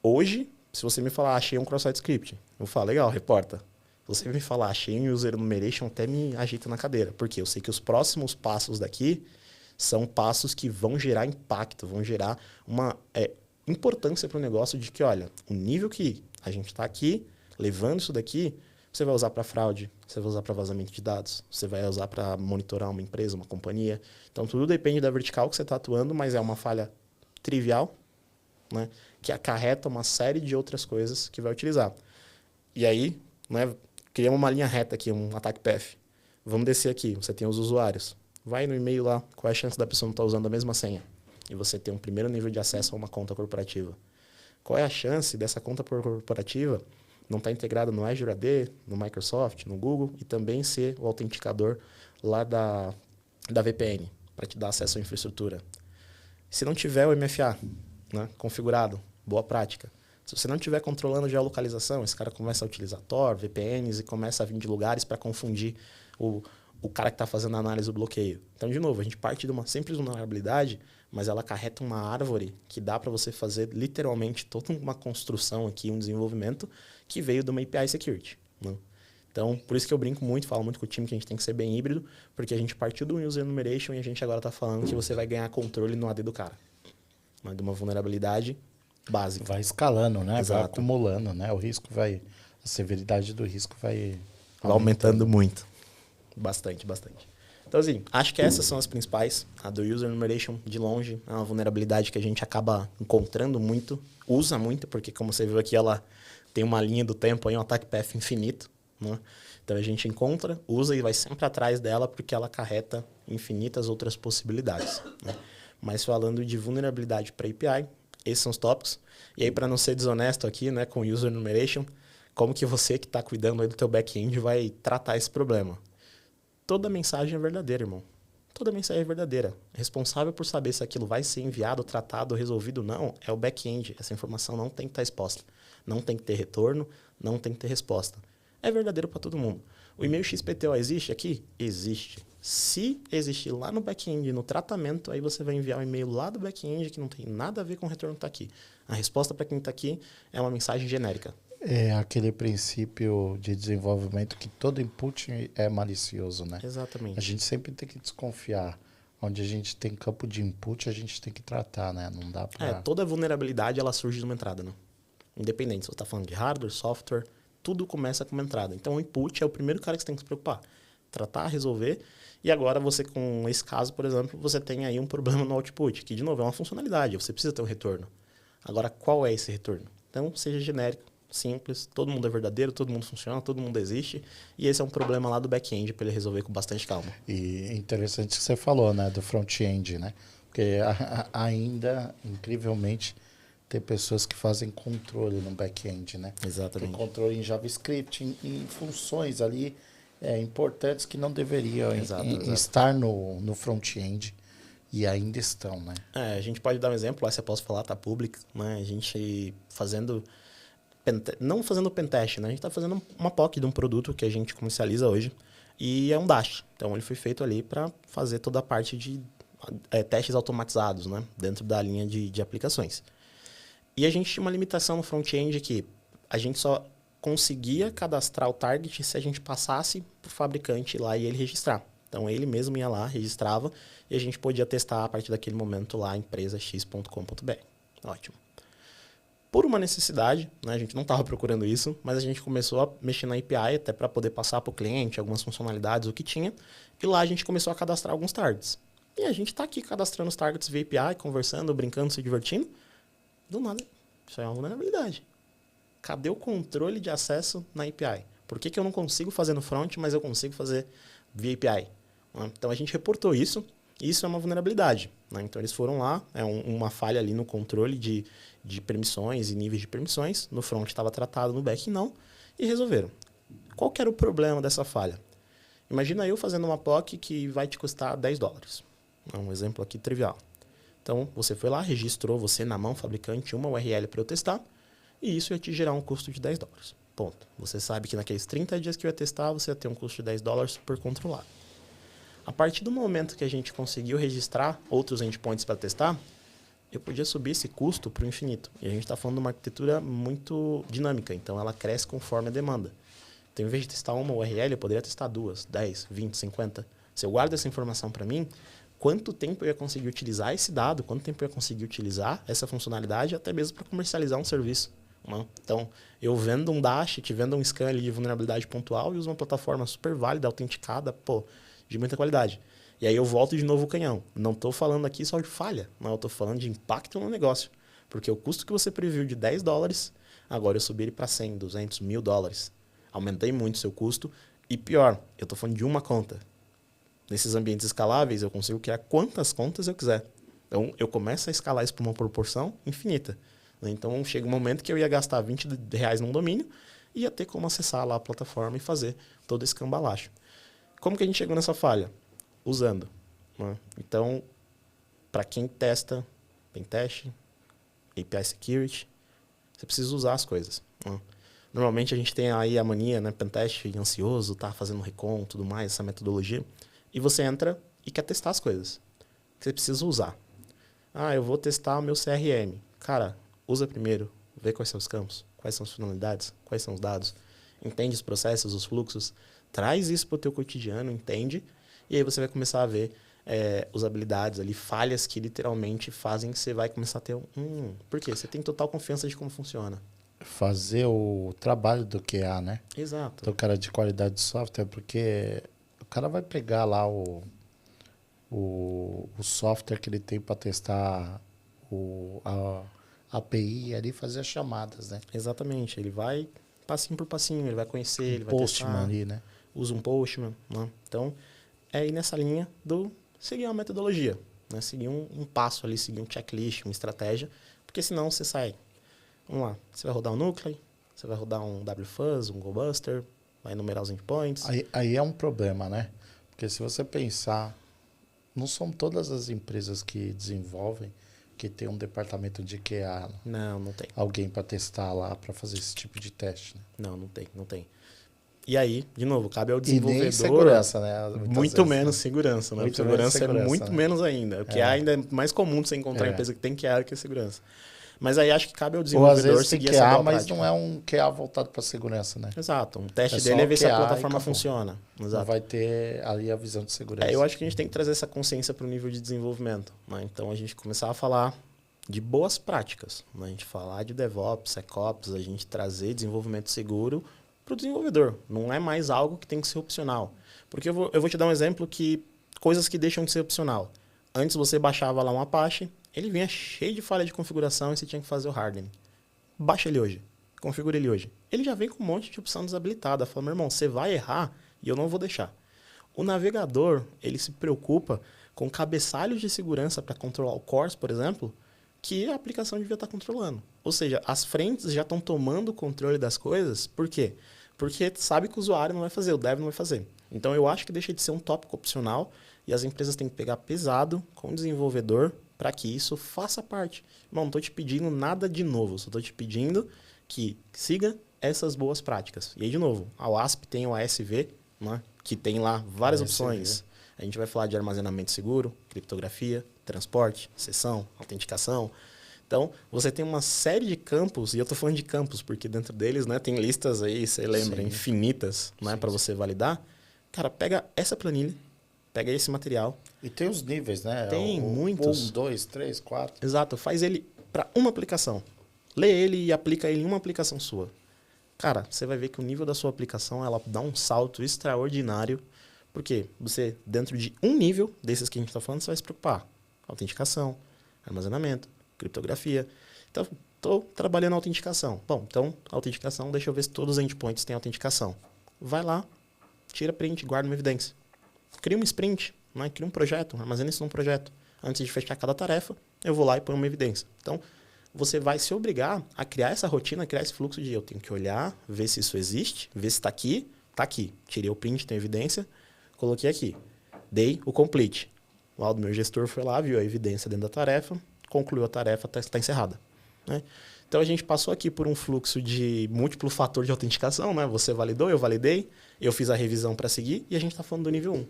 Hoje, se você me falar, achei um cross-site script, eu falo, legal, reporta. Se você me falar, achei um user enumeration, até me agita na cadeira. Porque eu sei que os próximos passos daqui são passos que vão gerar impacto, vão gerar uma importância para o negócio de que, olha, o nível que a gente está aqui, levando isso daqui, você vai usar para fraude, você vai usar para vazamento de dados, você vai usar para monitorar uma empresa, uma companhia. Então, tudo depende da vertical que você está atuando, mas é uma falha trivial, né? que acarreta uma série de outras coisas que vai utilizar. E aí, né, criamos uma linha reta aqui, um ataque path. Vamos descer aqui, você tem os usuários. Vai no e-mail lá, qual é a chance da pessoa não estar usando a mesma senha? E você ter um primeiro nível de acesso a uma conta corporativa. Qual é a chance dessa conta corporativa não estar integrada no Azure AD, no Microsoft, no Google, e também ser o autenticador lá da VPN, para te dar acesso à infraestrutura? Se não tiver o MFA, né, configurado, boa prática. Se você não estiver controlando a geolocalização, esse cara começa a utilizar Tor, VPNs e começa a vir de lugares para confundir o cara que está fazendo a análise do bloqueio. Então, de novo, a gente parte de uma simples vulnerabilidade, mas ela acarreta uma árvore que dá para você fazer literalmente toda uma construção aqui, um desenvolvimento que veio de uma API Security, né? Então, por isso que eu brinco muito, falo muito com o time que a gente tem que ser bem híbrido, porque a gente partiu do User Enumeration e a gente agora está falando que você vai ganhar controle no AD do cara, né, de uma vulnerabilidade básica. Vai escalando, né? Exato. Vai acumulando, né? O risco vai... A severidade do risco vai aumentando muito. Bastante. Então, assim, acho que essas são as principais. A do User Enumeration, de longe, é uma vulnerabilidade que a gente acaba encontrando muito, usa muito, porque, como você viu aqui, ela tem uma linha do tempo aí, um ataque path infinito, né? Então, a gente encontra, usa e vai sempre atrás dela, porque ela acarreta infinitas outras possibilidades, né? Mas falando de vulnerabilidade para API, esses são os tópicos. E aí, para não ser desonesto aqui, né, com User Enumeration, como que você que está cuidando aí do teu back-end vai tratar esse problema? Toda mensagem é verdadeira, irmão. Toda mensagem é verdadeira. Responsável por saber se aquilo vai ser enviado, tratado, resolvido ou não, é o back-end. Essa informação não tem que estar exposta. Não tem que ter retorno, não tem que ter resposta. É verdadeiro para todo mundo. O e-mail XPTO existe aqui? Existe. Se existir lá no back-end, no tratamento, aí você vai enviar um e-mail lá do back-end que não tem nada a ver com o retorno que está aqui. A resposta para quem está aqui é uma mensagem genérica. É aquele princípio de desenvolvimento que todo input é malicioso, né? Exatamente. A gente sempre tem que desconfiar. Onde a gente tem campo de input, a gente tem que tratar, né? Não dá pra... Toda vulnerabilidade, ela surge de uma entrada, né? Independente, se você está falando de hardware, software, tudo começa com uma entrada. Então, o input é o primeiro cara que você tem que se preocupar. Tratar, resolver. E agora, você, com esse caso, por exemplo, você tem aí um problema no output, que, de novo, é uma funcionalidade. Você precisa ter um retorno. Agora, qual é esse retorno? Então, seja genérico, simples, todo mundo é verdadeiro, todo mundo funciona, todo mundo existe. E esse é um problema lá do back-end para ele resolver com bastante calma. E interessante que você falou, né? Do front-end, né? Porque ainda, incrivelmente, tem pessoas que fazem controle no back-end, né? Exatamente. Tem controle em JavaScript, em funções ali importantes que não deveriam estar no front-end e ainda estão, né? A gente pode dar um exemplo, lá se eu posso falar, tá público, né? A gente fazendo... não fazendo pentest, né? A gente está fazendo uma POC de um produto que a gente comercializa hoje e é um Dash. Então, ele foi feito ali para fazer toda a parte de testes automatizados, né? Dentro da linha de aplicações. E a gente tinha uma limitação no front-end que a gente só conseguia cadastrar o target se a gente passasse para o fabricante lá e ele registrar. Então, ele mesmo ia lá, registrava e a gente podia testar a partir daquele momento lá, empresax.com.br. Ótimo. Por uma necessidade, né, a gente não estava procurando isso, mas a gente começou a mexer na API até para poder passar para o cliente algumas funcionalidades, o que tinha, e lá a gente começou a cadastrar alguns targets. E a gente está aqui cadastrando os targets via API, conversando, brincando, se divertindo. Do nada, isso é uma vulnerabilidade. Cadê o controle de acesso na API? Por que eu não consigo fazer no front, mas eu consigo fazer via API? Então a gente reportou isso, e isso é uma vulnerabilidade, né? Então eles foram lá, uma falha ali no controle de permissões e níveis de permissões. No front estava tratado, no back não, e resolveram. Qual que era o problema dessa falha? Imagina eu fazendo uma POC que vai te custar $10. É um exemplo aqui trivial. Então, você foi lá, registrou você na mão, fabricante, uma URL para eu testar, e isso ia te gerar um custo de $10. Ponto. Você sabe que naqueles 30 dias que eu ia testar, você ia ter um custo de $10 super controlado. A partir do momento que a gente conseguiu registrar outros endpoints para testar, eu podia subir esse custo para o infinito. E a gente está falando de uma arquitetura muito dinâmica, então ela cresce conforme a demanda. Então, em vez de testar uma URL, eu poderia testar 2, 10, 20, 50. Se eu guardo essa informação para mim, quanto tempo eu ia conseguir utilizar esse dado, quanto tempo eu ia conseguir utilizar essa funcionalidade, até mesmo para comercializar um serviço. Né? Então, eu vendo um Dash, te vendo um scan ali de vulnerabilidade pontual e uso uma plataforma super válida, autenticada, de muita qualidade. E aí eu volto de novo o canhão. Não estou falando aqui só de falha, não, eu estou falando de impacto no negócio. Porque o custo que você previu de $10, agora eu subi ele para 100, 200, $1.000. Aumentei muito o seu custo. E pior, eu estou falando de uma conta. Nesses ambientes escaláveis, eu consigo criar quantas contas eu quiser. Então, eu começo a escalar isso para uma proporção infinita. Então, chega um momento que eu ia gastar R$20 num domínio e ia ter como acessar lá a plataforma e fazer todo esse cambalacho. Como que a gente chegou nessa falha? Usando. Né? Então, para quem testa, tem teste, API Security, você precisa usar as coisas. Né? Normalmente a gente tem aí a mania, né? Pentest ansioso, tá fazendo recon, tudo mais, essa metodologia. E você entra e quer testar as coisas. Você precisa usar. Ah, eu vou testar o meu CRM. Cara, usa primeiro, vê quais são os campos, quais são as finalidades, quais são os dados. Entende os processos, os fluxos. Traz isso para o teu cotidiano, entende? E aí você vai começar a ver usabilidades ali, falhas que literalmente fazem que você vai começar a ter Por quê? Você tem total confiança de como funciona. Fazer o trabalho do QA, né? Exato. Do cara de qualidade de software, porque o cara vai pegar lá o software que ele tem para testar a API ali e fazer as chamadas, né? Exatamente. Ele vai passinho por passinho, ele vai conhecer, ele vai Postman testar. ali, né? Usa um Postman. Né? Então, é ir nessa linha do seguir uma metodologia. Né? Seguir um passo ali, seguir um checklist, uma estratégia. Porque senão você sai. Vamos lá. Você vai rodar um Nuclei, você vai rodar um WFuzz, um GoBuster, vai enumerar os endpoints. Aí é um problema, né? Porque se você pensar, não são todas as empresas que desenvolvem que tem um departamento de QA. Não tem. Alguém para testar lá, para fazer esse tipo de teste. Né? Não tem. E aí, de novo, cabe ao desenvolvedor... E nem segurança, né? Muito menos segurança, né? Muito segurança menos é muito né? menos ainda. O que ainda é mais comum de você encontrar empresa que tem QA que é segurança. Mas aí acho que cabe ao desenvolvedor ou às vezes seguir tem essa QA, boa mas prática. não é um QA voltado para segurança, né? Exato. Um teste É dele é ver se a QA plataforma e funciona. Exato. Não vai ter ali a visão de segurança. Eu acho que a gente tem que trazer essa consciência para o nível de desenvolvimento. Né? Então, a gente começar a falar de boas práticas. Né? A gente falar de DevOps, SecOps, a gente trazer desenvolvimento seguro para o desenvolvedor. Não é mais algo que tem que ser opcional. Porque eu vou te dar um exemplo que... Coisas que deixam de ser opcional. Antes você baixava lá um Apache, ele vinha cheio de falha de configuração e você tinha que fazer o hardening. Baixa ele hoje. Configura ele hoje. Ele já vem com um monte de opção desabilitada. Fala, meu irmão, você vai errar e eu não vou deixar. O navegador, ele se preocupa com cabeçalhos de segurança para controlar o CORS, por exemplo, que a aplicação devia estar controlando. Ou seja, as frentes já estão tomando o controle das coisas. Por quê? Porque sabe que o usuário não vai fazer, o dev não vai fazer. Então, eu acho que deixa de ser um tópico opcional e as empresas têm que pegar pesado com o desenvolvedor para que isso faça parte. Não estou te pedindo nada de novo, só estou te pedindo que siga essas boas práticas. E aí, de novo, a OASP tem o ASV, né, que tem lá várias opções. A gente vai falar de armazenamento seguro, criptografia, transporte, sessão, autenticação. Então, você tem uma série de campos, e eu estou falando de campos, porque dentro deles, né, tem listas aí, você lembra, infinitas, né, para você validar. Cara, pega essa planilha, pega esse material. E tem os níveis, né? Tem muitos. 1, 2, 3, 4. Exato, faz ele para uma aplicação. Lê ele e aplica ele em uma aplicação sua. Cara, você vai ver que o nível da sua aplicação, ela dá um salto extraordinário. Porque você, dentro de um nível desses que a gente está falando, você vai se preocupar. Autenticação, armazenamento, criptografia. Então, estou trabalhando a autenticação. Bom, então, autenticação, deixa eu ver se todos os endpoints têm autenticação. Vai lá, tira print, guarda uma evidência. Cria um sprint, né? Cria um projeto, armazena isso num projeto. Antes de fechar cada tarefa, eu vou lá e ponho uma evidência. Então, você vai se obrigar a criar essa rotina, criar esse fluxo de eu tenho que olhar, ver se isso existe, ver se está aqui. Está aqui. Tirei o print, tem evidência, coloquei aqui. Dei o complete. Lá o meu gestor foi lá, viu a evidência dentro da tarefa, concluiu a tarefa, está encerrada. Né? Então, a gente passou aqui por um fluxo de múltiplo fator de autenticação. Né? Você validou, eu validei, eu fiz a revisão para seguir e a gente está falando do nível 1.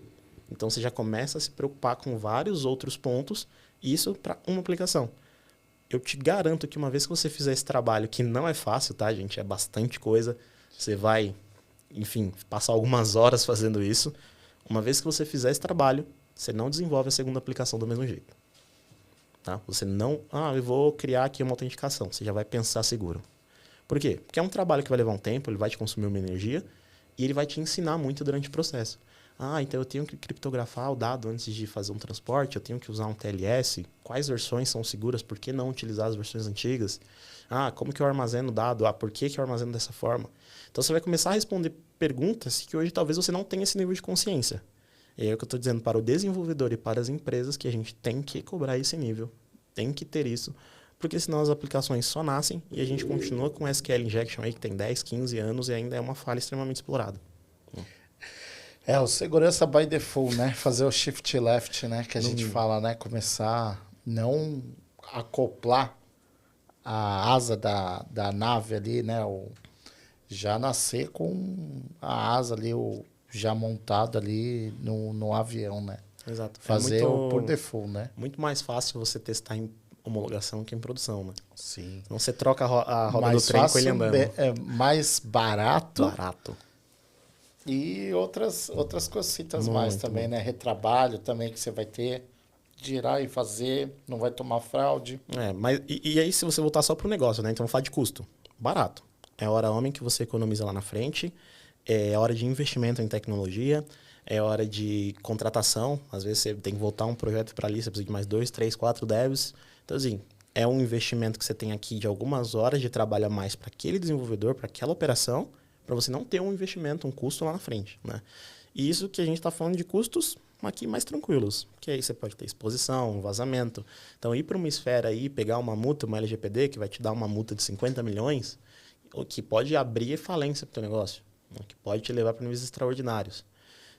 Então, você já começa a se preocupar com vários outros pontos, isso para uma aplicação. Eu te garanto que uma vez que você fizer esse trabalho, que não é fácil, tá, gente? É bastante coisa. Você vai, enfim, passar algumas horas fazendo isso. Uma vez que você fizer esse trabalho, você não desenvolve a segunda aplicação do mesmo jeito. Tá? Você não... eu vou criar aqui uma autenticação. Você já vai pensar seguro. Por quê? Porque é um trabalho que vai levar um tempo, ele vai te consumir uma energia e ele vai te ensinar muito durante o processo. Ah, então eu tenho que criptografar o dado antes de fazer um transporte, eu tenho que usar um TLS. Quais versões são seguras? Por que não utilizar as versões antigas? Ah, como que eu armazeno o dado? Ah, por que eu armazeno dessa forma? Então você vai começar a responder perguntas que hoje talvez você não tenha esse nível de consciência. E é o que eu estou dizendo para o desenvolvedor e para as empresas que a gente tem que cobrar esse nível, tem que ter isso, porque senão as aplicações só nascem e a gente continua com SQL Injection aí que tem 10, 15 anos e ainda é uma falha extremamente explorada. O segurança by default, né? Fazer o shift left, né? Que a gente fala, né? Começar não acoplar a asa da nave ali, né? Já nascer com a asa ali, já montado ali no avião, né? Exato. Fazer por default, né? Muito mais fácil você testar em homologação que em produção, né? Sim. Então você troca a roda Mais do trem com fácil, ele andando. É mais barato. Barato. E outras cositas Muito, mais também, né? Retrabalho também que você vai ter. Girar e fazer, não vai tomar fraude. Mas e aí se você voltar só pro negócio, né? Então vamos falar de custo. Barato. É a hora homem que você economiza lá na frente. É a hora de investimento em tecnologia. É hora de contratação. Às vezes você tem que voltar um projeto para ali, você precisa de mais 2, 3, 4 devs. Então, assim, é um investimento que você tem aqui de algumas horas de trabalho a mais para aquele desenvolvedor, para aquela operação, para você não ter um investimento, um custo lá na frente, né? E isso que a gente está falando de custos aqui mais tranquilos, que aí você pode ter exposição, vazamento. Então, ir para uma esfera aí, pegar uma multa, uma LGPD, que vai te dar uma multa de 50 milhões, o que pode abrir falência para o teu negócio, o que pode te levar para níveis extraordinários.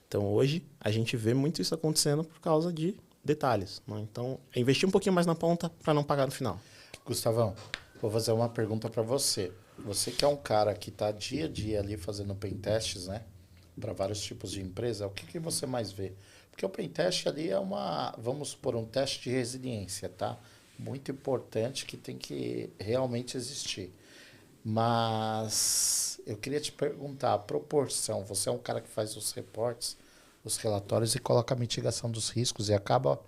Então, hoje, a gente vê muito isso acontecendo por causa de detalhes, né? Então, é investir um pouquinho mais na ponta para não pagar no final. Gustavão, vou fazer uma pergunta para você. Você que é um cara que está dia a dia ali fazendo pentests, né? Para vários tipos de empresa, o que você mais vê? Porque o pentest ali é vamos supor, um teste de resiliência, tá? Muito importante que tem que realmente existir. Mas eu queria te perguntar a proporção. Você é um cara que faz os reportes, os relatórios e coloca a mitigação dos riscos e acaba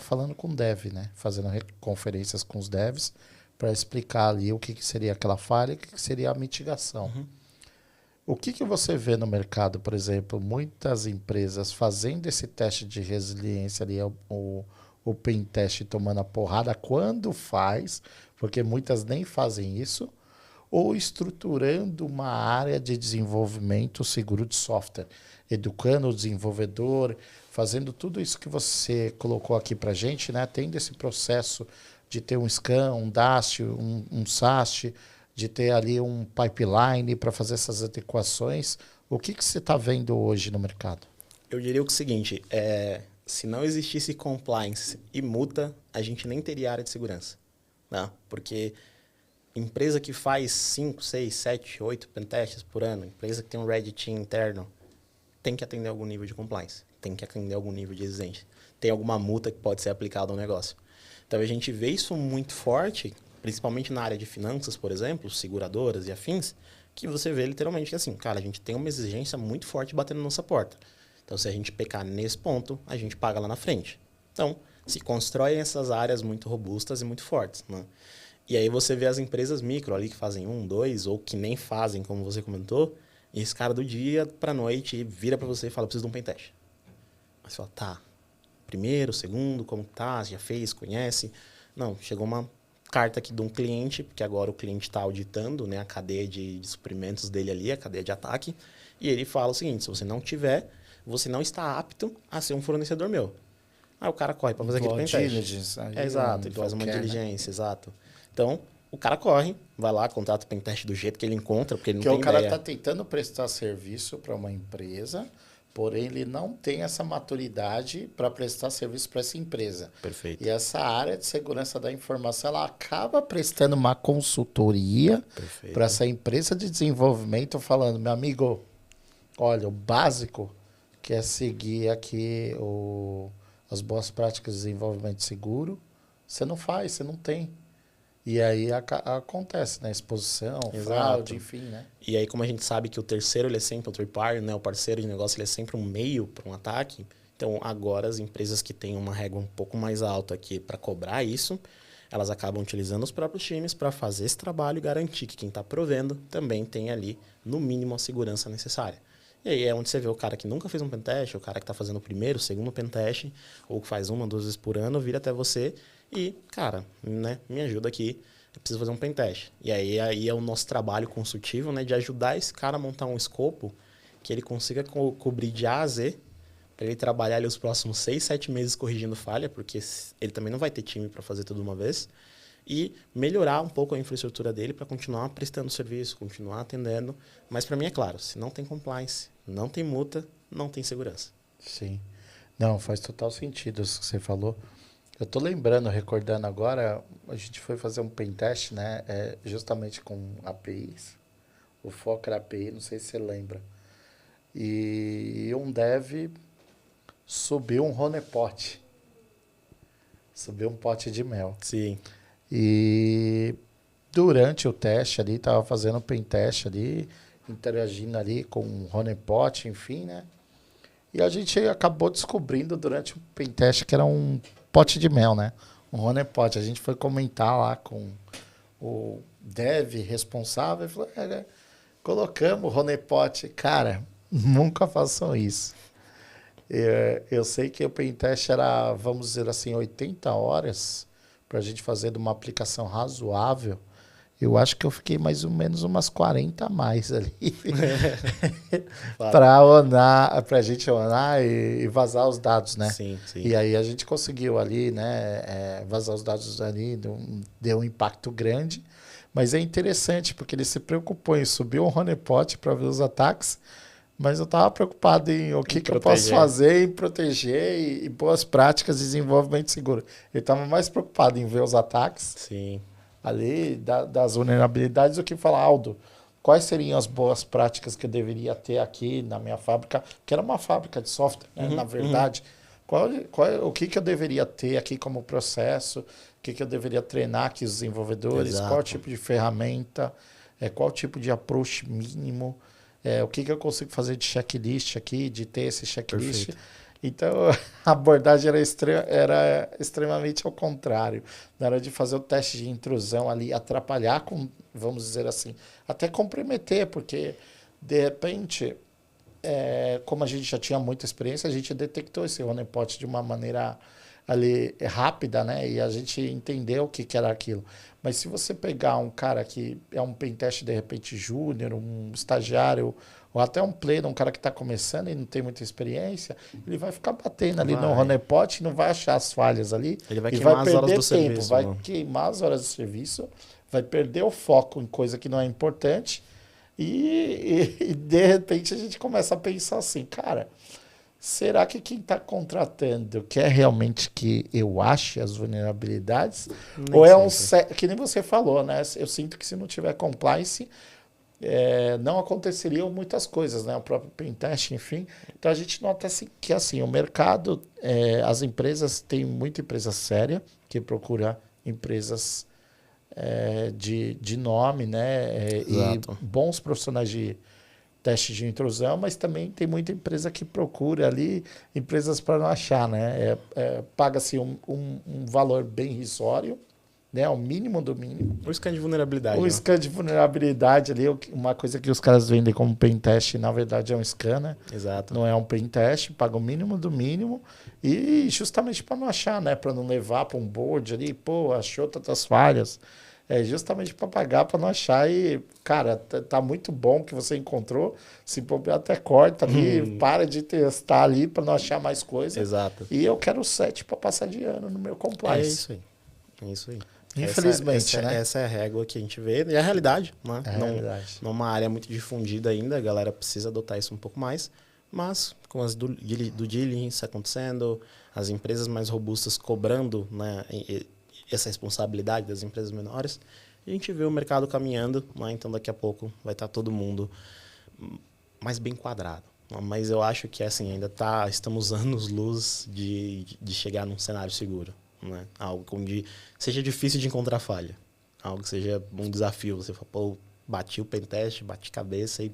falando com o dev, né? Fazendo conferências com os devs para explicar ali o que seria aquela falha e o que seria a mitigação. Uhum. O que você vê no mercado, por exemplo, muitas empresas fazendo esse teste de resiliência ali, o pen test tomando a porrada quando faz, porque muitas nem fazem isso, ou estruturando uma área de desenvolvimento seguro de software, educando o desenvolvedor, fazendo tudo isso que você colocou aqui para a gente, né? Tendo esse processo de ter um SCAN, um DAST, um SAST, de ter ali um pipeline para fazer essas adequações. O que você está vendo hoje no mercado? Eu diria o seguinte, se não existisse compliance e multa, a gente nem teria área de segurança, né? Porque empresa que faz 5, 6, 7, 8 pentests por ano, empresa que tem um Red Team interno, tem que atender algum nível de compliance, tem que atender algum nível de exigência, tem alguma multa que pode ser aplicada ao negócio. Então a gente vê isso muito forte, principalmente na área de finanças, por exemplo, seguradoras e afins, que você vê literalmente que assim, cara, a gente tem uma exigência muito forte batendo na nossa porta. Então, se a gente pecar nesse ponto, a gente paga lá na frente. Então, se constroem essas áreas muito robustas e muito fortes, né? E aí você vê as empresas micro ali que fazem 1, 2, ou que nem fazem, como você comentou, e esse cara do dia para noite vira para você e fala, preciso de um pentest. Aí você fala, tá, primeiro, segundo, como tá, já fez, conhece? Não, chegou uma carta aqui de um cliente, porque agora o cliente está auditando, né, a cadeia de suprimentos dele ali, a cadeia de ataque, e ele fala o seguinte, se você não tiver, você não está apto a ser um fornecedor meu. Aí o cara corre para fazer aquele pentest. Exato, ele faz uma diligência, exato. Então, o cara corre, vai lá, contrata o pentest do jeito que ele encontra, porque ele não tem ideia. Porque o cara está tentando prestar serviço para uma empresa, porém ele não tem essa maturidade para prestar serviço para essa empresa. Perfeito. E essa área de segurança da informação, ela acaba prestando uma consultoria para essa empresa de desenvolvimento, falando, meu amigo, olha, o básico que é seguir aqui as boas práticas de desenvolvimento seguro, você não faz, você não tem. E aí acontece, né? Exposição, fraude, enfim, né? E aí, como a gente sabe que o terceiro, ele é sempre o third party, né? O parceiro de negócio, ele é sempre um meio para um ataque. Então, agora, as empresas que têm uma régua um pouco mais alta aqui para cobrar isso, elas acabam utilizando os próprios times para fazer esse trabalho e garantir que quem está provendo também tem ali, no mínimo, a segurança necessária. E aí é onde você vê o cara que nunca fez um pentest, o cara que está fazendo o primeiro, o segundo pentest, ou que faz 1, 2 vezes por ano, vira até você e, cara, né, me ajuda aqui, eu preciso fazer um pentest. E aí é o nosso trabalho consultivo, né, de ajudar esse cara a montar um escopo que ele consiga cobrir de A a Z, para ele trabalhar ali os próximos 6, 7 meses corrigindo falha, porque ele também não vai ter time para fazer tudo de uma vez, e melhorar um pouco a infraestrutura dele para continuar prestando serviço, continuar atendendo. Mas para mim é claro, se não tem compliance, não tem multa, não tem segurança. Sim. Não, faz total sentido isso que você falou. Eu tô lembrando, recordando agora, a gente foi fazer um pentest, né? Justamente com APIs. O foco era API, não sei se você lembra. E um dev subiu um honeypot. Subiu um pote de mel. Sim. E durante o teste ali, tava fazendo o pentest ali, interagindo ali com o honeypot, enfim, né? E a gente acabou descobrindo durante o pentest que era um pote de mel, né? Um honeypot. A gente foi comentar lá com o dev responsável e falou, colocamos o honeypot. Cara, nunca façam isso. Eu sei que o pentest era, vamos dizer assim, 80 horas para a gente fazer de uma aplicação razoável. Eu acho que eu fiquei mais ou menos umas 40 a mais ali para a gente onar e vazar os dados, né? Sim, sim. E aí a gente conseguiu ali, né, vazar os dados ali, deu um impacto grande. Mas é interessante, porque ele se preocupou em subir um honeypot para ver os ataques, mas eu estava preocupado em o que eu posso fazer em proteger e boas práticas de desenvolvimento seguro. Ele estava mais preocupado em ver os ataques Sim. ali das vulnerabilidades do que falar, Aldo, quais seriam as boas práticas que eu deveria ter aqui na minha fábrica, que era uma fábrica de software, né, na verdade. O que eu deveria ter aqui como processo, o que eu deveria treinar aqui os desenvolvedores, Exato. qual tipo de ferramenta, qual tipo de approach mínimo, o que eu consigo fazer de checklist aqui, de ter esse checklist. Perfeito. Então, a abordagem era extremamente ao contrário. Na hora de fazer o teste de intrusão ali, atrapalhar, vamos dizer assim, até comprometer, porque, de repente, como a gente já tinha muita experiência, a gente detectou esse honeypot de uma maneira ali rápida, né? E a gente entendeu o que era aquilo. Mas se você pegar um cara que é um pentest, de repente, júnior, um estagiário, ou até um pleno, um cara que está começando e não tem muita experiência, ele vai ficar batendo ali no honeypot e não vai achar as falhas ali. Ele vai e queimar vai as perder horas do tempo, serviço. vai queimar as horas de serviço, vai perder o foco em coisa que não é importante e de repente a gente começa a pensar assim, cara, será que quem está contratando quer realmente que eu ache as vulnerabilidades? Ou é que nem você falou, né? Eu sinto que se não tiver compliance, não aconteceriam muitas coisas, né? O próprio pentest, enfim. Então a gente nota assim, que assim, o mercado, as empresas, tem muita empresa séria que procura empresas de nome, né? E bons profissionais de teste de intrusão, mas também tem muita empresa que procura ali empresas para não achar, né? Paga-se um valor bem irrisório, né? O mínimo do mínimo. O scan de vulnerabilidade. O scan de vulnerabilidade ali, uma coisa que os caras vendem como pentest, na verdade é um scan, né? Exato. Não é um pentest, paga o mínimo do mínimo e justamente para não achar, né? Para não levar para um board ali, pô, achou tantas falhas. Justamente para pagar, para não achar e, cara, tá muito bom que você encontrou, se bobear até corta ali, para de testar ali para não achar mais coisa. Exato. E eu quero 7 para passar de ano no meu compliance. É isso aí. É isso aí. Infelizmente, né? Essa é a régua que a gente vê e a realidade, né? É a realidade. Não é uma área muito difundida ainda, a galera precisa adotar isso um pouco mais, mas com as do diligence acontecendo, as empresas mais robustas cobrando, né, essa responsabilidade das empresas menores, a gente vê o mercado caminhando, né? Então daqui a pouco vai estar todo mundo mais bem quadrado. Mas eu acho que assim, estamos anos-luz de chegar num cenário seguro. Né? Algo onde seja difícil de encontrar falha. Algo que seja um desafio. Você fala, pô, bati o pentest, bati cabeça e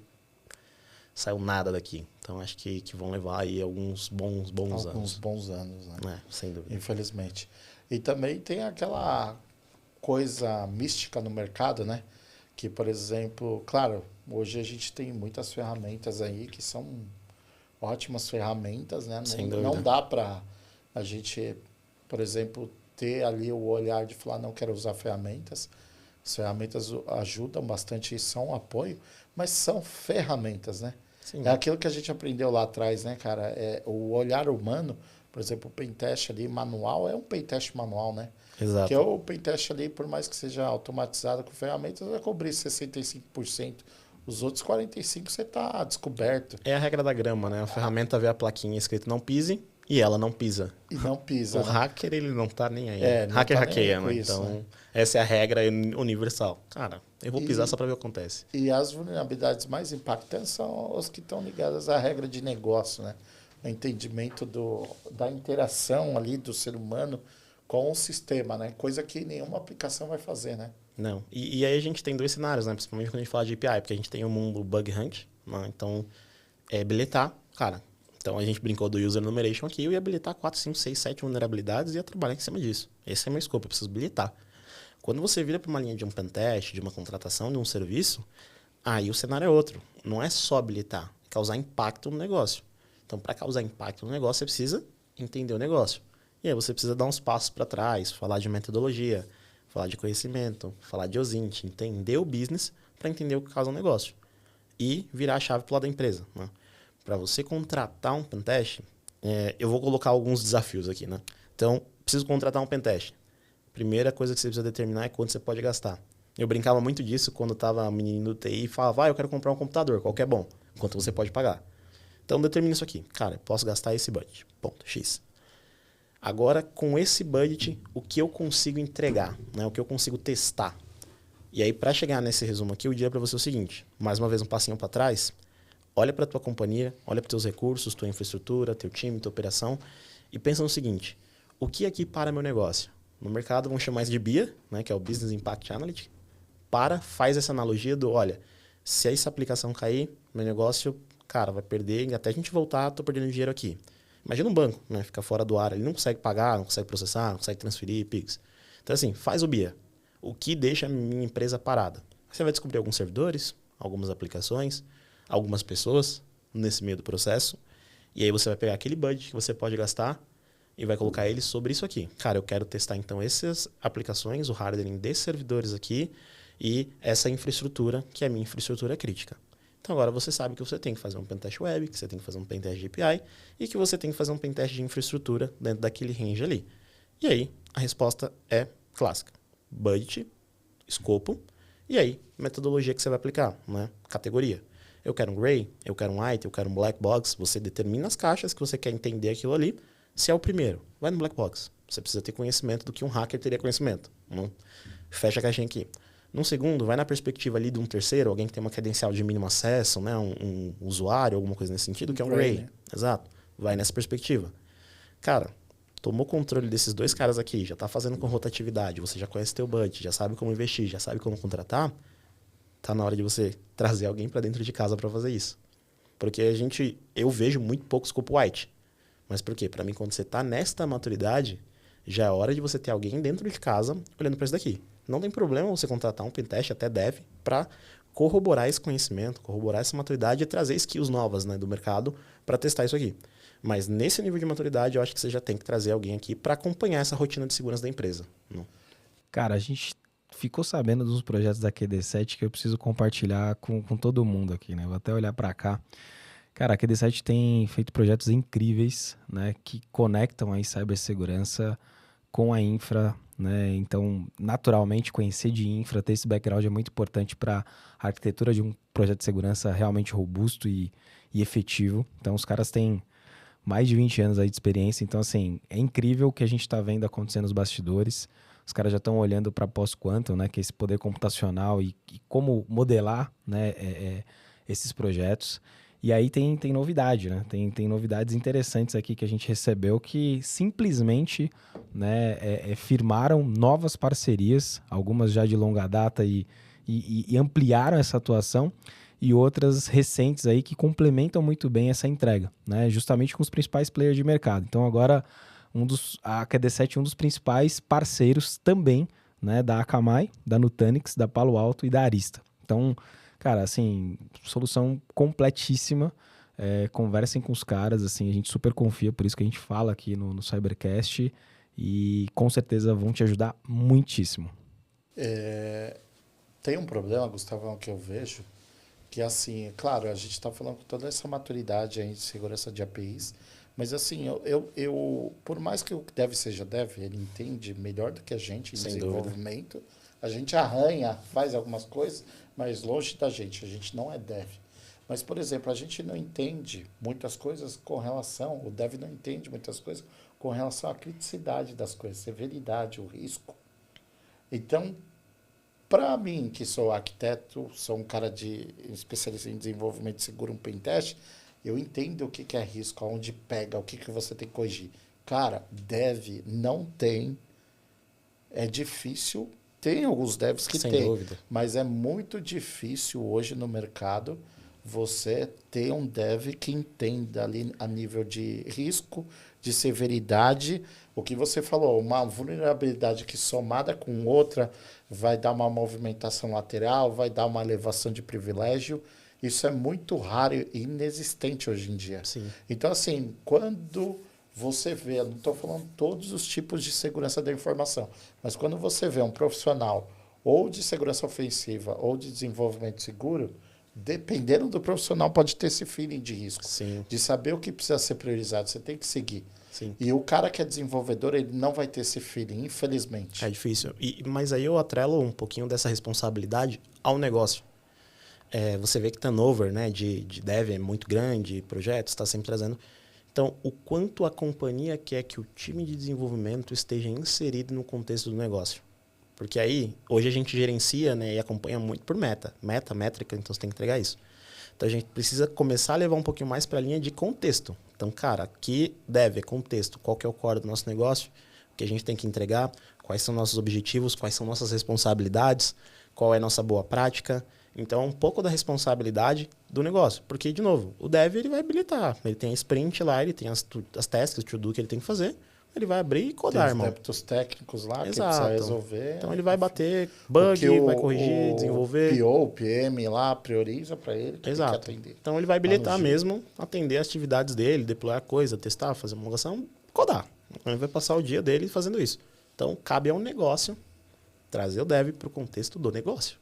saiu nada daqui. Então acho que vão levar aí alguns bons anos. Alguns bons anos, né? Sem dúvida. Infelizmente. E também tem aquela coisa mística no mercado, né? Que, por exemplo, claro, hoje a gente tem muitas ferramentas aí que são ótimas ferramentas, né? Sem Não, dúvida. não dá para a gente, por exemplo, ter ali o olhar de falar, não quero usar ferramentas. As ferramentas ajudam bastante e são um apoio, mas são ferramentas, né? Sim. É aquilo que a gente aprendeu lá atrás, né, cara? É o olhar humano, por exemplo, o pentest ali manual é um pentest manual, né? Exato. Que o pentest ali, por mais que seja automatizado com ferramentas, vai cobrir 65%. Os outros 45% você está descoberto. É a regra da grama, né? A ferramenta vê a plaquinha escrito não pise e ela não pisa. E não pisa. O hacker, ele não tá nem aí. É, não Hacker tá nem hackeia, aí com né? isso, Então, né? essa é a regra universal. Cara, eu vou pisar só para ver o que acontece. E as vulnerabilidades mais impactantes são as que estão ligadas à regra de negócio, né? O entendimento da interação ali do ser humano com o sistema, né? Coisa que nenhuma aplicação vai fazer, né? Não. E aí a gente tem dois cenários, né? Principalmente quando a gente fala de API, porque a gente tem o mundo bug hunt, né? Então, é habilitar, cara. Então, a gente brincou do user enumeration aqui, eu ia habilitar 4, 5, 6, 7 vulnerabilidades e ia trabalhar em cima disso. Esse é o meu escopo, eu preciso habilitar. Quando você vira para uma linha de um pentest, de uma contratação, de um serviço, aí o cenário é outro. Não é só habilitar, é causar impacto no negócio. Então, para causar impacto no negócio, você precisa entender o negócio. E aí você precisa dar uns passos para trás, falar de metodologia, falar de conhecimento, falar de OSINT, entender o business para entender o que causa o negócio. E virar a chave para o lado da empresa. Né? Para você contratar um pentest, eu vou colocar alguns desafios aqui. Né? Então, preciso contratar um pentest. Primeira coisa que você precisa determinar é quanto você pode gastar. Eu brincava muito disso quando estava menino do TI e falava, eu quero comprar um computador, qual que é bom? Quanto você pode pagar? Então, determina isso aqui. Cara, eu posso gastar esse budget. Ponto. X. Agora, com esse budget, o que eu consigo entregar? Né? O que eu consigo testar? E aí, para chegar nesse resumo aqui, eu diria para você o seguinte. Mais uma vez, um passinho para trás. Olha para a tua companhia, olha para os teus recursos, tua infraestrutura, teu time, tua operação. E pensa no seguinte. O que aqui para meu negócio? No mercado, vamos chamar isso de BIA, né? Que é o Business Impact Analytics. Faz essa analogia do, olha, se essa aplicação cair, meu negócio, cara, vai perder, até a gente voltar, estou perdendo dinheiro aqui. Imagina um banco, né? Fica fora do ar, ele não consegue pagar, não consegue processar, não consegue transferir, PIX. Então, assim, faz o BIA. O que deixa a minha empresa parada? Você vai descobrir alguns servidores, algumas aplicações, algumas pessoas nesse meio do processo. E aí você vai pegar aquele budget que você pode gastar e vai colocar ele sobre isso aqui. Cara, eu quero testar então essas aplicações, o hardening desses servidores aqui e essa infraestrutura, que é a minha infraestrutura crítica. Então agora você sabe que você tem que fazer um pentest web, que você tem que fazer um pentest de API e que você tem que fazer um pentest de infraestrutura dentro daquele range ali. E aí a resposta é clássica. Budget, escopo e aí metodologia que você vai aplicar, né? Categoria. Eu quero um gray, eu quero um white, eu quero um black box. Você determina as caixas que você quer entender aquilo ali. Se é o primeiro, vai no black box. Você precisa ter conhecimento do que um hacker teria conhecimento. Fecha a caixinha aqui. Num segundo, vai na perspectiva ali de um terceiro, alguém que tem uma credencial de mínimo acesso, né? um usuário, alguma coisa nesse sentido, que é um gray. Né? Exato. Vai nessa perspectiva. Cara, tomou controle desses dois caras aqui, já está fazendo com rotatividade, você já conhece teu budget, já sabe como investir, já sabe como contratar, tá na hora de você trazer alguém para dentro de casa para fazer isso. Porque eu vejo muito pouco scope white. Mas por quê? Para mim, quando você está nesta maturidade, já é hora de você ter alguém dentro de casa olhando para isso daqui. Não tem problema você contratar um pentest, até deve, para corroborar esse conhecimento, corroborar essa maturidade e trazer skills novas, né, do mercado para testar isso aqui. Mas nesse nível de maturidade, eu acho que você já tem que trazer alguém aqui para acompanhar essa rotina de segurança da empresa. Cara, a gente ficou sabendo dos projetos da QD7 que eu preciso compartilhar com todo mundo aqui, né? Vou até olhar para cá. Cara, a QD7 tem feito projetos incríveis, né? Que conectam aí cibersegurança com a infra, né? Então, naturalmente, conhecer de infra, ter esse background é muito importante para a arquitetura de um projeto de segurança realmente robusto e efetivo. Então, os caras têm mais de 20 anos aí de experiência. Então, assim, é incrível o que a gente está vendo acontecer nos bastidores. Os caras já estão olhando para pós-quantum, né? Que é esse poder computacional e como modelar, né? Esses projetos. E aí tem novidade, né? Tem novidades interessantes aqui que a gente recebeu que simplesmente, né, firmaram novas parcerias, algumas já de longa data e ampliaram essa atuação, e outras recentes aí que complementam muito bem essa entrega, né? Justamente com os principais players de mercado. Então agora a QD7 é um dos principais parceiros também, né, da Akamai, da Nutanix, da Palo Alto e da Arista. Então, cara, assim, solução completíssima. Conversem com os caras, assim, a gente super confia, por isso que a gente fala aqui no Cybercast e com certeza vão te ajudar muitíssimo. Tem um problema, Gustavão, que eu vejo, que assim, claro, a gente está falando com toda essa maturidade aí de segurança de APIs, mas assim, por mais que o dev seja dev, ele entende melhor do que a gente em Sem desenvolvimento, a gente arranha, faz algumas coisas, mas longe da gente, a gente não é dev. Mas, por exemplo, a gente não entende muitas coisas com relação, o dev não entende muitas coisas com relação à criticidade das coisas, severidade, o risco. Então, para mim, que sou arquiteto, sou um cara especialista em desenvolvimento seguro, um pentest, eu entendo o que é risco, aonde pega, o que você tem que corrigir. Cara, dev não tem, é difícil, tem alguns devs que Sem tem, dúvida. mas é muito difícil hoje no mercado você ter um dev que entenda ali a nível de risco, de severidade, o que você falou, uma vulnerabilidade que somada com outra vai dar uma movimentação lateral, vai dar uma elevação de privilégio. Isso é muito raro e inexistente hoje em dia. Sim. Então, assim, quando você vê, eu não estou falando todos os tipos de segurança da informação, mas quando você vê um profissional ou de segurança ofensiva ou de desenvolvimento seguro, dependendo do profissional, pode ter esse feeling de risco. Sim. De saber o que precisa ser priorizado, você tem que seguir. Sim. E o cara que é desenvolvedor, ele não vai ter esse feeling, infelizmente. É difícil. Mas aí eu atrelo um pouquinho dessa responsabilidade ao negócio. Você vê que turnover, né, de dev é muito grande, projetos, está sempre trazendo. Então, o quanto a companhia quer que o time de desenvolvimento esteja inserido no contexto do negócio. Porque aí, hoje a gente gerencia, né, e acompanha muito por métrica, então você tem que entregar isso. Então a gente precisa começar a levar um pouquinho mais para a linha de contexto. Então, cara, aqui deve contexto, qual que é o core do nosso negócio, o que a gente tem que entregar, quais são nossos objetivos, quais são nossas responsabilidades, qual é a nossa boa prática. Então, um pouco da responsabilidade do negócio. Porque, de novo, o dev ele vai habilitar. Ele tem a sprint lá, ele tem as tasks, o to-do que ele tem que fazer. Ele vai abrir e codar, irmão. Tem os débitos técnicos lá que Exato. precisa resolver. Então, ele vai bater bug, vai corrigir, desenvolver. O PO, o PM lá, prioriza para ele que Exato. tem que atender. Então, ele vai habilitar Dia. mesmo, atender as atividades dele, deployar coisa, testar, fazer homologação, codar. Então, ele vai passar o dia dele fazendo isso. Então, cabe ao negócio trazer o dev para o contexto do negócio.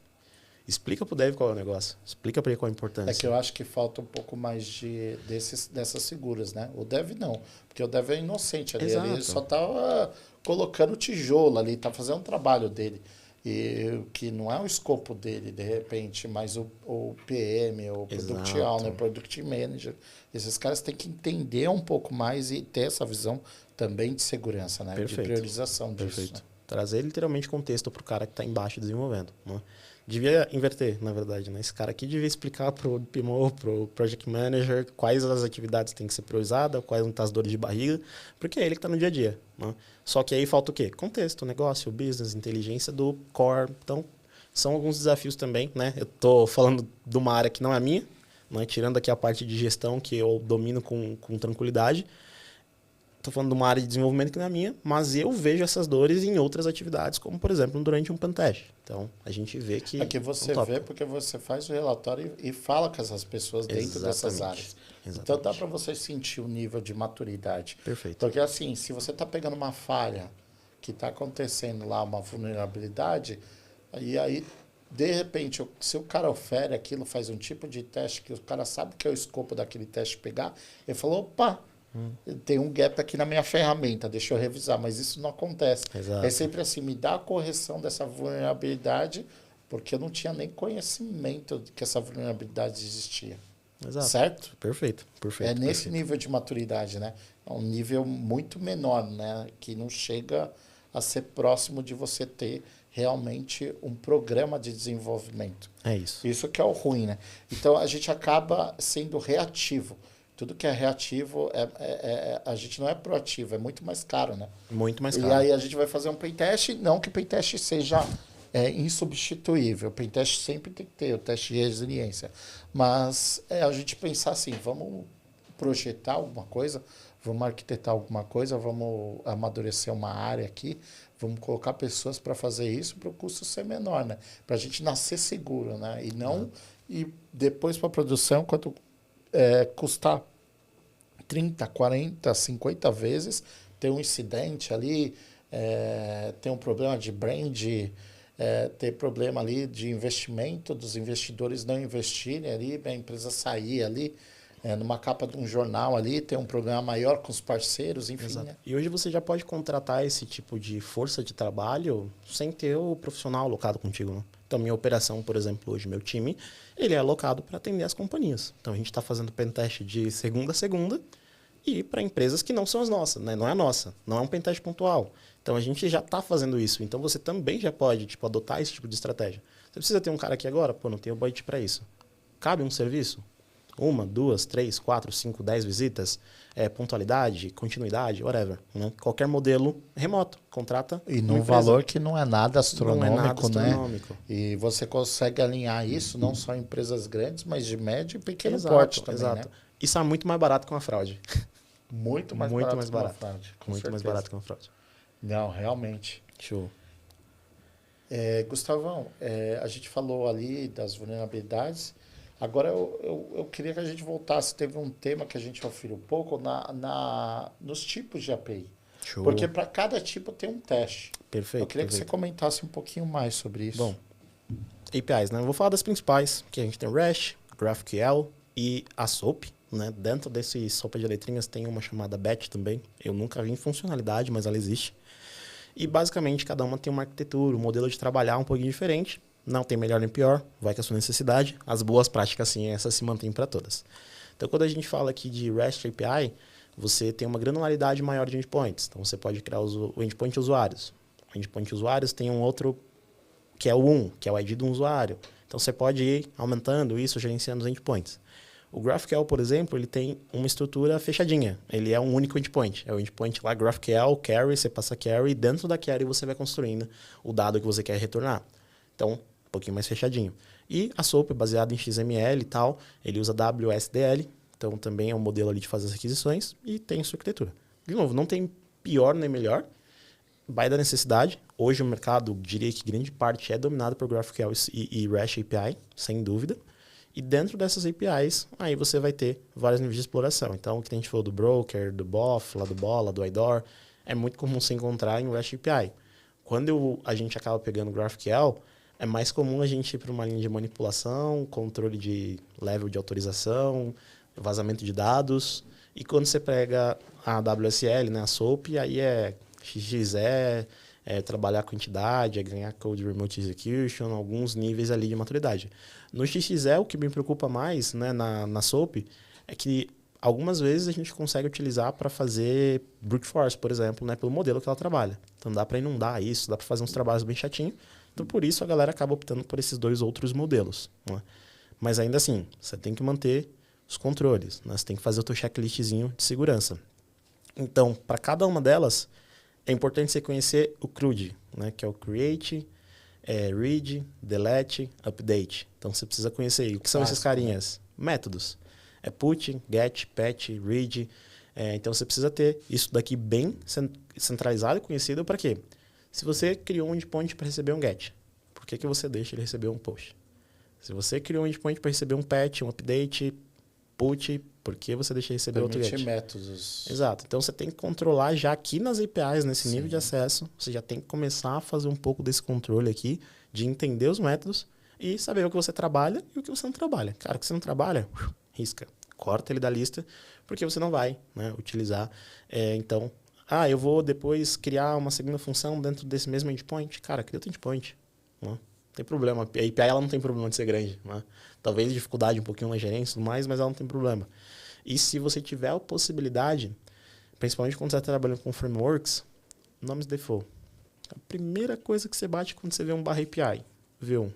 Explica pro dev qual é o negócio. Explica para ele qual é a importância. É que eu acho que falta um pouco mais dessas seguras, né? O dev não. Porque o dev é inocente ali. Exato. Ele só tá colocando tijolo ali, tá fazendo o trabalho dele. E que não é o escopo dele, de repente, mas o PM, o Product Owner, o Product Manager, esses caras têm que entender um pouco mais e ter essa visão também de segurança, né? Perfeito. De priorização disso. Perfeito. Né? Trazer literalmente contexto pro cara que está embaixo desenvolvendo. Né? Devia inverter, na verdade. Né? Esse cara aqui devia explicar pro PMO, pro Project Manager, quais as atividades têm que ser priorizadas, quais vão estar as dores de barriga, porque é ele que está no dia a dia. Né? Só que aí falta o quê? Contexto, negócio, business, inteligência do core. Então, são alguns desafios também. Né? Eu estou falando de uma área que não é minha, né? Tirando aqui a parte de gestão, que eu domino com tranquilidade. Estou falando de uma área de desenvolvimento que não é minha, mas eu vejo essas dores em outras atividades, como, por exemplo, durante um pentest. Então, a gente vê que... Aqui você vê porque você faz o relatório e fala com essas pessoas dentro dessas áreas. Exatamente. Então, dá para você sentir o nível de maturidade. Perfeito. Porque, assim, se você está pegando uma falha que está acontecendo lá, uma vulnerabilidade, e aí, de repente, se o cara ofere aquilo, faz um tipo de teste que o cara sabe que é o escopo daquele teste pegar, ele falou, opa... Tem um gap aqui na minha ferramenta, deixa eu revisar, mas isso não acontece. Exato. É sempre assim, me dá a correção dessa vulnerabilidade, porque eu não tinha nem conhecimento de que essa vulnerabilidade existia. Exato. Certo? Perfeito. É nesse nível de maturidade, né? É um nível muito menor, né? Que não chega a ser próximo de você ter realmente um programa de desenvolvimento. É isso. Isso que é o ruim, né? Então, a gente acaba sendo reativo. Tudo que é reativo, a gente não é proativo, é muito mais caro, né? Muito mais caro. E aí a gente vai fazer um pentest, não que o pentest seja insubstituível, o pentest sempre tem que ter, o teste de resiliência. Mas a gente pensar assim, vamos projetar alguma coisa, vamos arquitetar alguma coisa, vamos amadurecer uma área aqui, Vamos colocar pessoas para fazer isso para o custo ser menor, né? Para a gente nascer seguro, né? E não ir depois para a produção quando custar 30, 40, 50 vezes, ter um incidente ali, ter um problema de brand, ter problema ali de investimento, dos investidores não investirem ali, a empresa sair ali, numa capa de um jornal ali, ter um problema maior com os parceiros, enfim. Exato. Né? E hoje você já pode contratar esse tipo de força de trabalho sem ter o profissional alocado contigo. Né? Então, minha operação, por exemplo, hoje, meu time, ele é alocado para atender as companhias. Então, a gente está fazendo pentest de segunda a segunda e para empresas que não são as nossas, né? Não é a nossa, não é um pentest pontual. Então, a gente já está fazendo isso. Então, você também já pode adotar esse tipo de estratégia. Você precisa ter um cara aqui agora? Pô, não tenho budget para isso. Cabe um serviço? 1, 2, 3, 4, 5, 10 visitas, pontualidade, continuidade, whatever. Né? Qualquer modelo remoto, contrata. E num valor que não é nada astronômico, não é nada astronômico. Né? E você consegue alinhar isso não só em empresas grandes, mas de médio e pequeno exato, porte também. Exato. Né? Isso é muito mais barato que uma fraude. Muito mais barato que uma fraude. Muito mais barato que uma fraude. Não, realmente. Show. Gustavão, a gente falou ali das vulnerabilidades. Agora, eu queria que a gente voltasse. Teve um tema que a gente referiu um pouco nos tipos de API. Show. Porque para cada tipo tem um teste. Perfeito. Eu queria que você comentasse um pouquinho mais sobre isso. Bom, APIs, né? Eu vou falar das principais, que a gente tem o REST, GraphQL e a SOAP. Né? Dentro desse sopa de letrinhas tem uma chamada BAT também. Eu nunca vi em funcionalidade, mas ela existe. E basicamente cada uma tem uma arquitetura, um modelo de trabalhar um pouquinho diferente. Não tem melhor nem pior, vai com a sua necessidade. As boas práticas, sim, essas se mantêm para todas. Então, quando a gente fala aqui de REST API, você tem uma granularidade maior de endpoints. Então, você pode criar o endpoint usuários. O endpoint usuários tem um outro que é o 1, que é o ID do usuário. Então, você pode ir aumentando isso, gerenciando os endpoints. O GraphQL, por exemplo, ele tem uma estrutura fechadinha. Ele é um único endpoint. É o endpoint lá, GraphQL, carry, você passa carry, e dentro da carry você vai construindo o dado que você quer retornar. Então, um pouquinho mais fechadinho. E a SOAP é baseada em XML e tal, ele usa WSDL, então também é um modelo ali de fazer as requisições e tem sua arquitetura. De novo, não tem pior nem melhor, vai da necessidade. Hoje o mercado, diria que grande parte é dominado por GraphQL e REST API, sem dúvida. E dentro dessas APIs, aí você vai ter vários níveis de exploração. Então, o que a gente falou do broker, do BOF, lá do Bola, do IDOR, é muito comum se encontrar em REST API. Quando a gente acaba pegando GraphQL, é mais comum a gente ir para uma linha de manipulação, controle de level de autorização, vazamento de dados. E quando você pega a WSL, né, a SOAP, aí é XXE, trabalhar com entidade, ganhar code remote execution, alguns níveis ali de maturidade. No XXE, o que me preocupa mais, né, na SOAP, é que algumas vezes a gente consegue utilizar para fazer brute force, por exemplo, né, pelo modelo que ela trabalha. Então dá para inundar isso, dá para fazer uns trabalhos bem chatinhos. Então por isso a galera acaba optando por esses dois outros modelos. Né? Mas ainda assim, você tem que manter os controles, né? Você tem que fazer o teu checklistzinho de segurança. Então, para cada uma delas, é importante você conhecer o CRUD, né? Que é o Create, Read, Delete, Update. Então, você precisa conhecer. O que são esses carinhas? Métodos. É put, get, patch, read. Então, você precisa ter isso daqui bem centralizado e conhecido. Para quê? Se você criou um endpoint para receber um get, por que você deixa ele receber um push? Se você criou um endpoint para receber um patch, um update, put, por que você deixa receber outro get? Métodos. Exato. Então, você tem que controlar já aqui nas APIs, nesse nível de acesso, você já tem que começar a fazer um pouco desse controle aqui, de entender os métodos e saber o que você trabalha e o que você não trabalha. Cara, o que você não trabalha, risca. Corta ele da lista, porque você não vai, né, utilizar. Então, eu vou depois criar uma segunda função dentro desse mesmo endpoint. Cara, cria outro endpoint. Não tem problema. A API ela não tem problema de ser grande. Né? Talvez dificuldade um pouquinho na gerência e tudo mais, mas ela não tem problema. E se você tiver a possibilidade, principalmente quando você está trabalhando com frameworks, nomes default. A primeira coisa que você bate quando você vê um barra API, V1,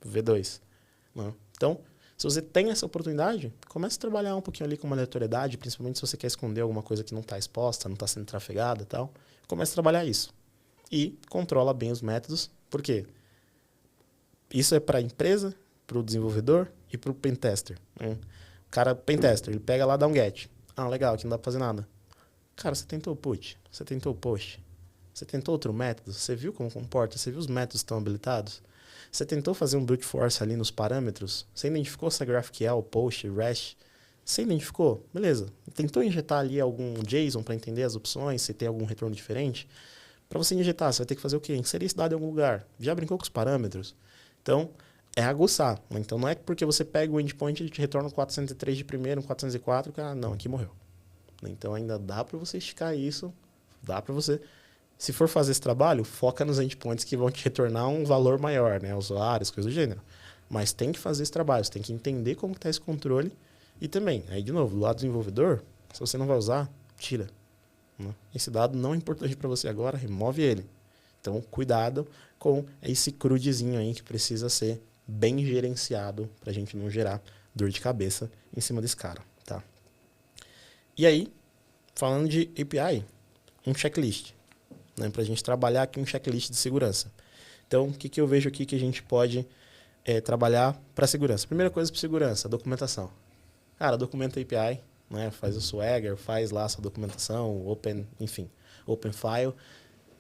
V2. Né? Então, se você tem essa oportunidade, comece a trabalhar um pouquinho ali com uma aleatoriedade, principalmente se você quer esconder alguma coisa que não está exposta, não está sendo trafegada e tal. Comece a trabalhar isso. E controla bem os métodos. Por quê? Isso é para a empresa, para o desenvolvedor e para o pentester. Né? O cara, pentester, ele pega lá e dá um get. Legal, aqui não dá para fazer nada. Cara, você tentou o put, você tentou o push, Você tentou outro método? Você viu como comporta? Você viu os métodos que estão habilitados? Você tentou fazer um brute force ali nos parâmetros? Você identificou se é GraphQL, Post, REST? Você identificou? Beleza. Tentou injetar ali algum JSON para entender as opções, se tem algum retorno diferente? Para você injetar, você vai ter que fazer o quê? Inserir esse dado em algum lugar. Já brincou com os parâmetros? Então, é aguçar. Então, não é porque você pega o endpoint e ele te retorna um 403 de primeiro, um 404, que, não, aqui morreu. Então, ainda dá para você esticar isso, dá para você... Se for fazer esse trabalho, foca nos endpoints que vão te retornar um valor maior, né? Usuários, coisas do gênero. Mas tem que fazer esse trabalho, você tem que entender como está esse controle. E também, aí de novo, do lado do desenvolvedor, se você não vai usar, tira. Né? Esse dado não é importante para você agora, remove ele. Então, cuidado com esse crudezinho aí que precisa ser bem gerenciado para a gente não gerar dor de cabeça em cima desse cara. Tá? E aí, falando de API, um checklist. Né, para a gente trabalhar aqui um checklist de segurança. Então, o que eu vejo aqui que a gente pode trabalhar para segurança? Primeira coisa para segurança, documentação. Cara, documenta a API, né, faz o Swagger, faz lá a sua documentação, open file,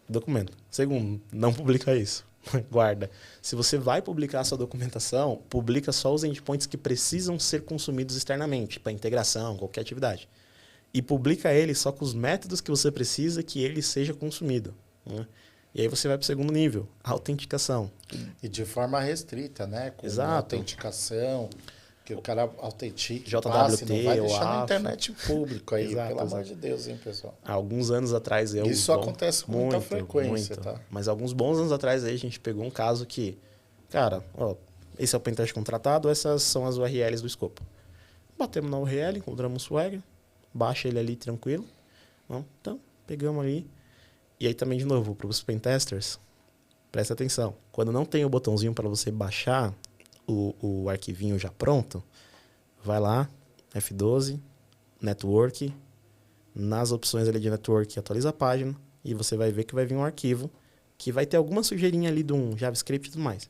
documenta. Segundo, não publica isso. Guarda. Se você vai publicar a sua documentação, publica só os endpoints que precisam ser consumidos externamente, para integração, qualquer atividade. E publica ele só com os métodos que você precisa que ele seja consumido. Né? E aí você vai para o segundo nível, a autenticação. E de forma restrita, né? Com Exato. Autenticação, que o cara autentique, JWT, passe, não vai deixar na OAuth. internet público aí, Exato, pelo amor exato. de Deus, hein, pessoal? Há alguns anos atrás... Isso acontece com muita frequência, tá? Mas alguns bons anos atrás aí a gente pegou um caso que, cara, esse é o pentest contratado, essas são as URLs do escopo. Batemos na URL, encontramos o Swagger, baixa ele ali tranquilo. Não? Então, pegamos ali. E aí também, de novo, para os pentesters, presta atenção. Quando não tem o botãozinho para você baixar o arquivinho já pronto, vai lá, F12, Network, nas opções ali de Network, atualiza a página e você vai ver que vai vir um arquivo que vai ter alguma sujeirinha ali de um JavaScript e tudo mais.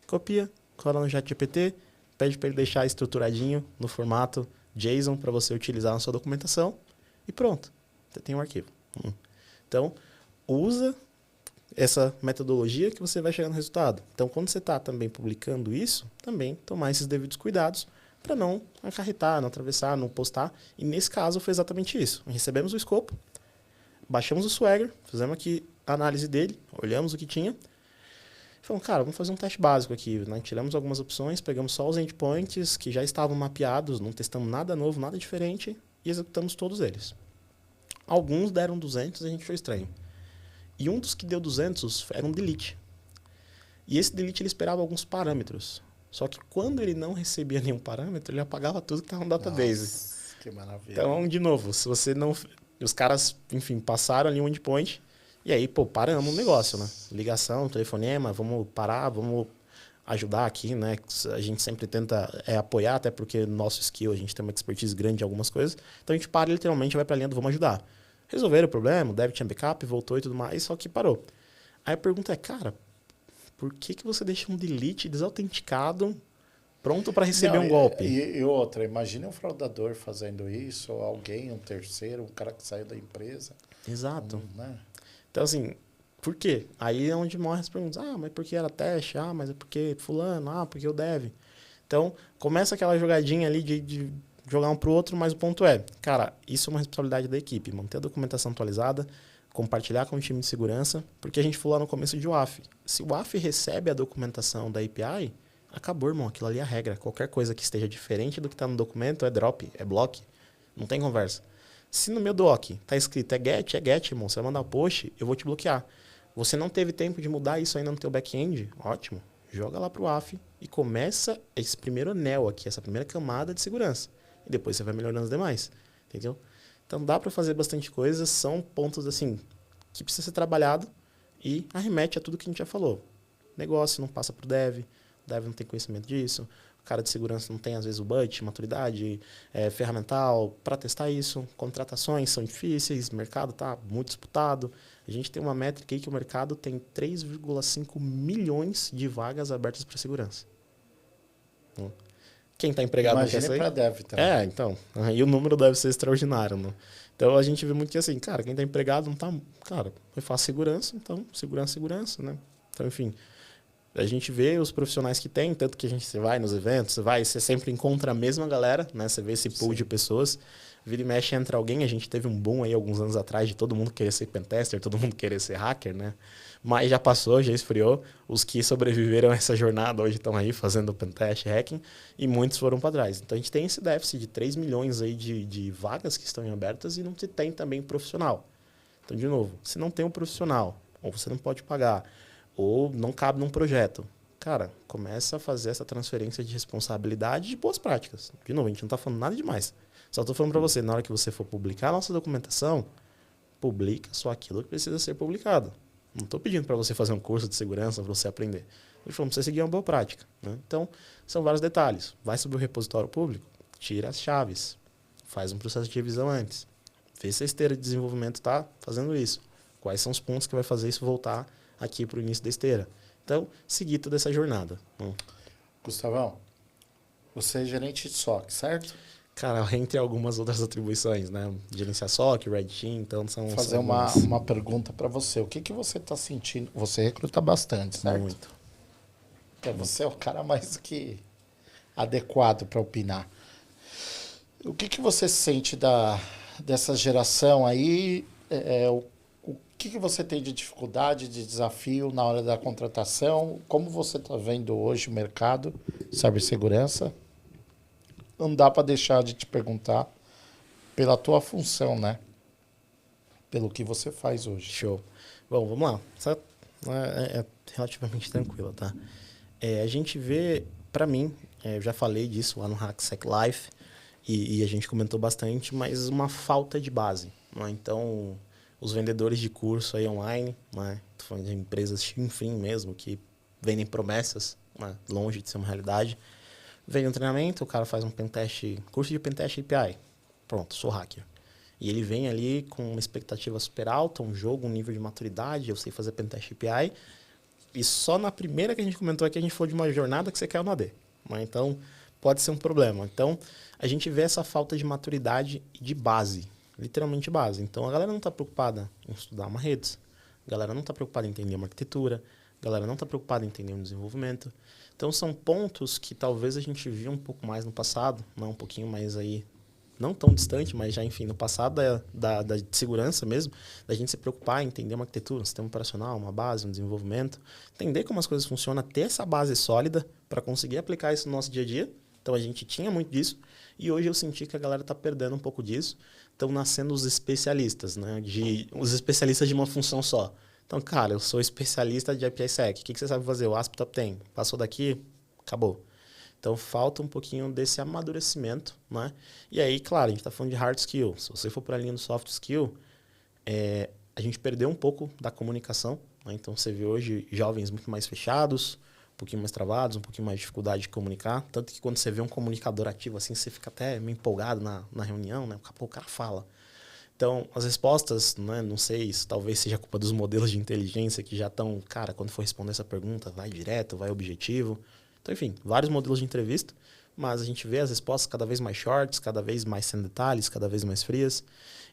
Copia, cola no ChatGPT, pede para ele deixar estruturadinho no formato JSON para você utilizar na sua documentação e pronto, você tem um arquivo. Então, usa essa metodologia que você vai chegar no resultado. Então, quando você está também publicando isso, também tomar esses devidos cuidados para não acarretar, não atravessar, não postar. E nesse caso foi exatamente isso. Recebemos o escopo, baixamos o Swagger, fizemos aqui a análise dele, olhamos o que tinha, falamos, cara, vamos fazer um teste básico aqui. Né? Tiramos algumas opções, pegamos só os endpoints que já estavam mapeados, não testamos nada novo, nada diferente e executamos todos eles. Alguns deram 200 e a gente foi estranho. E um dos que deu 200 era um delete. E esse delete ele esperava alguns parâmetros. Só que quando ele não recebia nenhum parâmetro, ele apagava tudo que estava no database. Nossa, que maravilha. Então, de novo, se você não... Os caras, enfim, passaram ali um endpoint e aí, paramos o negócio, né? Ligação, telefonema, vamos parar, vamos ajudar aqui, né? A gente sempre tenta apoiar, até porque no nosso skill a gente tem uma expertise grande em algumas coisas. Então a gente para literalmente, vai para a linha do vamos ajudar. Resolveram o problema, o dev tinha backup, voltou e tudo mais, só que parou. Aí a pergunta é, cara, por que você deixa um delete desautenticado pronto para receber um golpe? E outra, imagine um fraudador fazendo isso, ou alguém, um terceiro, um cara que saiu da empresa. Exato. Né? Então, assim, por quê? Aí é onde morrem as perguntas. Mas porque era teste? mas é porque fulano? Porque o dev. Então, começa aquela jogadinha ali de jogar um pro outro, mas o ponto é, cara, isso é uma responsabilidade da equipe. Manter a documentação atualizada, compartilhar com o time de segurança, porque a gente falou lá no começo de WAF. Se o WAF recebe a documentação da API, acabou, irmão. Aquilo ali é a regra. Qualquer coisa que esteja diferente do que está no documento é drop, é block. Não tem conversa. Se no meu doc tá escrito é get, irmão, você vai mandar o post, eu vou te bloquear. Você não teve tempo de mudar isso ainda no teu back-end? Ótimo. Joga lá pro WAF e começa esse primeiro anel aqui, essa primeira camada de segurança. E depois você vai melhorando as demais. Entendeu? Então dá para fazer bastante coisa, são pontos assim que precisa ser trabalhado e arremete a tudo que a gente já falou. Negócio não passa pro dev, o dev não tem conhecimento disso, o cara de segurança não tem, às vezes, o budget, maturidade, ferramental para testar isso. Contratações são difíceis, o mercado está muito disputado. A gente tem uma métrica aí que o mercado tem 3,5 milhões de vagas abertas para segurança. Quem está empregado não quer Imagine sair. para dev também. Então. Aí o número deve ser extraordinário, né? Então a gente vê muito que assim, cara, quem está empregado não está... Cara, eu faço segurança, então segurança, né? Então, enfim, a gente vê os profissionais que tem, tanto que você vai nos eventos, você sempre encontra a mesma galera, né? Você vê esse pool de pessoas, vira e mexe, entra alguém, a gente teve um boom aí alguns anos atrás de todo mundo querer ser pentester, todo mundo querer ser hacker, né? Mas já passou, já esfriou. Os que sobreviveram a essa jornada hoje estão aí fazendo pentest, hacking, e muitos foram para trás. Então a gente tem esse déficit de 3 milhões aí de vagas que estão em abertas e não se tem também profissional. Então, de novo, se não tem um profissional, ou você não pode pagar, ou não cabe num projeto, cara, começa a fazer essa transferência de responsabilidade de boas práticas. De novo, a gente não está falando nada demais. Só estou falando para você, na hora que você for publicar a nossa documentação, publica só aquilo que precisa ser publicado. Não estou pedindo para você fazer um curso de segurança para você aprender. Estou falando para você seguir uma boa prática, né? Então, são vários detalhes. Vai sobre o repositório público, tira as chaves, faz um processo de revisão antes. Vê se a esteira de desenvolvimento está fazendo isso. Quais são os pontos que vai fazer isso voltar aqui para o início da esteira. Então, seguir toda essa jornada. Gustavão, você é gerente de SOC, certo? Cara, entre algumas outras atribuições, né? Gerenciar SOC, Red Team, então são... Vou fazer uma pergunta para você. O que você está sentindo? Você recruta bastante, certo? Muito. Você é o cara mais que adequado para opinar. O que você sente dessa geração aí? O que você tem de dificuldade, de desafio na hora da contratação? Como você está vendo hoje o mercado de cibersegurança? Não dá para deixar de te perguntar pela tua função, né? Pelo que você faz hoje. Show. Bom, vamos lá. Essa é relativamente tranquila, tá? A gente vê, para mim, eu já falei disso lá no HackSec Live, e a gente comentou bastante, mas uma falta de base, né? Então, os vendedores de curso aí online, né? Tô falando de empresas enfim mesmo, que vendem promessas, né? Longe de ser uma realidade. Vem um treinamento, o cara faz um pentest, curso de pentest API. Pronto, sou hacker. E ele vem ali com uma expectativa super alta, um jogo, um nível de maturidade, eu sei fazer pentest API. E só na primeira que a gente comentou aqui, a gente foi de uma jornada que você caiu no AD. Né? Então, pode ser um problema. Então, a gente vê essa falta de maturidade de base, literalmente base. Então, a galera não está preocupada em estudar uma rede, a galera não está preocupada em entender uma arquitetura, a galera não está preocupada em entender um desenvolvimento. Então, são pontos que talvez a gente viu um pouco mais no passado, não um pouquinho mais aí, não tão distante, mas já, enfim, no passado da segurança mesmo, da gente se preocupar em entender uma arquitetura, um sistema operacional, uma base, um desenvolvimento, entender como as coisas funcionam, ter essa base sólida para conseguir aplicar isso no nosso dia a dia. Então, a gente tinha muito disso e hoje eu senti que a galera está perdendo um pouco disso. Estão nascendo os especialistas, né? Os especialistas de uma função só. Então, cara, eu sou especialista de IPsec. O que você sabe fazer? O ASP Top 10. Passou daqui, acabou. Então, falta um pouquinho desse amadurecimento, né? E aí, claro, a gente está falando de hard skill. Se você for para a linha do soft skill, a gente perdeu um pouco da comunicação, né? Então, você vê hoje jovens muito mais fechados, um pouquinho mais travados, um pouquinho mais de dificuldade de comunicar. Tanto que quando você vê um comunicador ativo assim, você fica até meio empolgado na reunião, né? O cara fala. Então, as respostas, né, não sei, talvez seja culpa dos modelos de inteligência que já estão, cara, quando for responder essa pergunta, vai direto, vai objetivo. Então, enfim, vários modelos de entrevista, mas a gente vê as respostas cada vez mais shorts, cada vez mais sem detalhes, cada vez mais frias.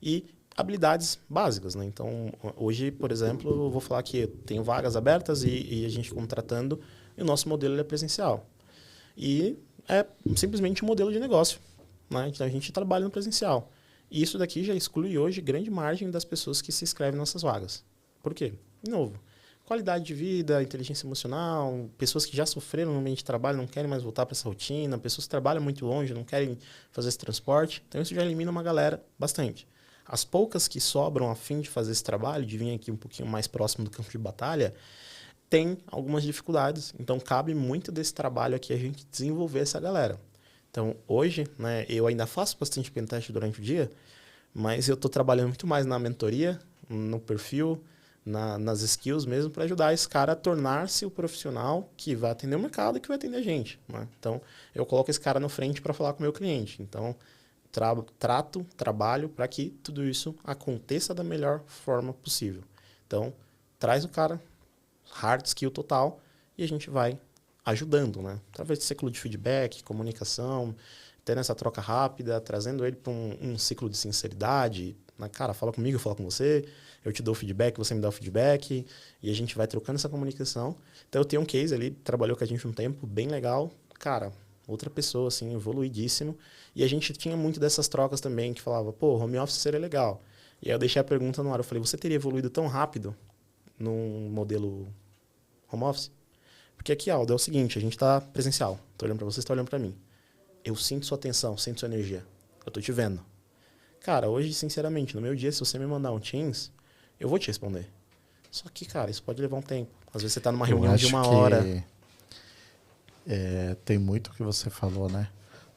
E habilidades básicas, né? Então, hoje, por exemplo, eu vou falar que eu tenho vagas abertas e a gente contratando, e o nosso modelo é presencial. E é simplesmente um modelo de negócio, né? Então, a gente trabalha no presencial. E isso daqui já exclui hoje grande margem das pessoas que se inscrevem nessas vagas. Por quê? De novo, qualidade de vida, inteligência emocional, pessoas que já sofreram no ambiente de trabalho, não querem mais voltar para essa rotina, pessoas que trabalham muito longe, não querem fazer esse transporte. Então, isso já elimina uma galera bastante. As poucas que sobram a fim de fazer esse trabalho, de vir aqui um pouquinho mais próximo do campo de batalha, tem algumas dificuldades. Então, cabe muito desse trabalho aqui a gente desenvolver essa galera. Então, hoje, né, eu ainda faço bastante pentest durante o dia, mas eu estou trabalhando muito mais na mentoria, no perfil, nas skills mesmo, para ajudar esse cara a tornar-se o profissional que vai atender o mercado e que vai atender a gente. Né? Então, eu coloco esse cara na frente para falar com o meu cliente. Então, trabalho para que tudo isso aconteça da melhor forma possível. Então, traz o cara, hard skill total, e a gente vai ajudando, né? Através de ciclo de feedback, comunicação, tendo essa troca rápida, trazendo ele para um ciclo de sinceridade. Né? Cara, fala comigo, eu falo com você, eu te dou o feedback, você me dá o feedback, e a gente vai trocando essa comunicação. Então eu tenho um case ali, trabalhou com a gente um tempo, bem legal. Cara, outra pessoa, assim, evoluidíssimo. E a gente tinha muito dessas trocas também, que falava, pô, home office seria legal. E aí eu deixei a pergunta no ar, eu falei, você teria evoluído tão rápido num modelo home office? Porque aqui, Aldo, é o seguinte, a gente tá presencial. Tô olhando para você, você tá olhando para mim. Eu sinto sua atenção, sinto sua energia. Eu tô te vendo. Cara, hoje, sinceramente, no meu dia, se você me mandar um Teams, eu vou te responder. Só que, cara, isso pode levar um tempo. Às vezes você tá numa reunião de uma hora. Tem muito o que você falou, né?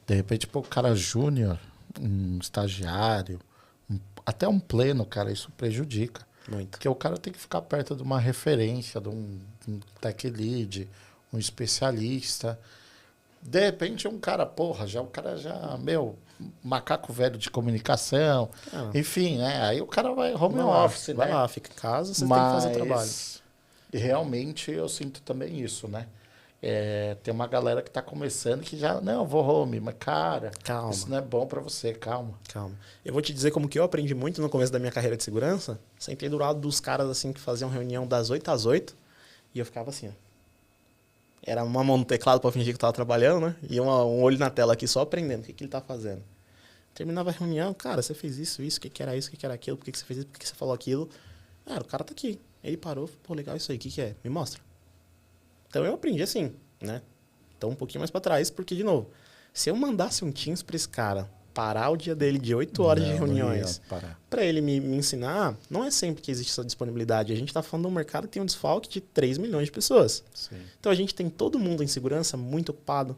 De repente, pô, o cara júnior, um estagiário, até um pleno, cara, isso prejudica. Muito. Porque o cara tem que ficar perto de uma referência, de um tech lead, um especialista. De repente, um cara, o cara já, macaco velho de comunicação, enfim, né? Aí o cara vai home office, né? Vai lá, fica em casa, você tem que fazer trabalho. Realmente eu sinto também isso, né? Tem uma galera que tá começando que já, não, eu vou home, mas cara, Calma. Isso não é bom para você, calma. Calma. Eu vou te dizer como que eu aprendi muito no começo da minha carreira de segurança. Sentei do lado dos caras assim que faziam reunião das 8 às 8 e eu ficava assim, ó. Era uma mão no teclado para fingir que eu tava trabalhando, né? E um olho na tela aqui só aprendendo o que ele tá fazendo. Terminava a reunião, cara, você fez isso, o que era isso, o que era aquilo, por que você fez isso, por que você falou aquilo. O cara tá aqui. Ele parou, pô, legal isso aí, o que é? Me mostra. Então eu aprendi assim, né? Então um pouquinho mais para trás, porque, de novo, se eu mandasse um Teams para esse cara parar o dia dele de 8 horas de reuniões para ele me ensinar, não é sempre que existe essa disponibilidade. A gente está falando de um mercado que tem um desfalque de 3 milhões de pessoas. Sim. Então a gente tem todo mundo em segurança muito ocupado,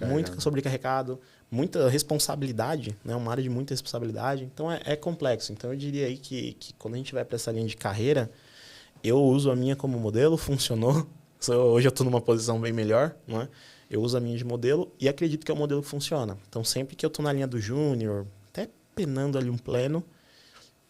muito sobrecarregado, muita responsabilidade, né? Uma área de muita responsabilidade. Então é complexo. Então eu diria aí que quando a gente vai para essa linha de carreira, eu uso a minha como modelo, funcionou. Hoje eu estou numa posição bem melhor, não é? Eu uso a minha de modelo e acredito que é o modelo que funciona. Então, sempre que eu estou na linha do júnior, até penando ali um pleno,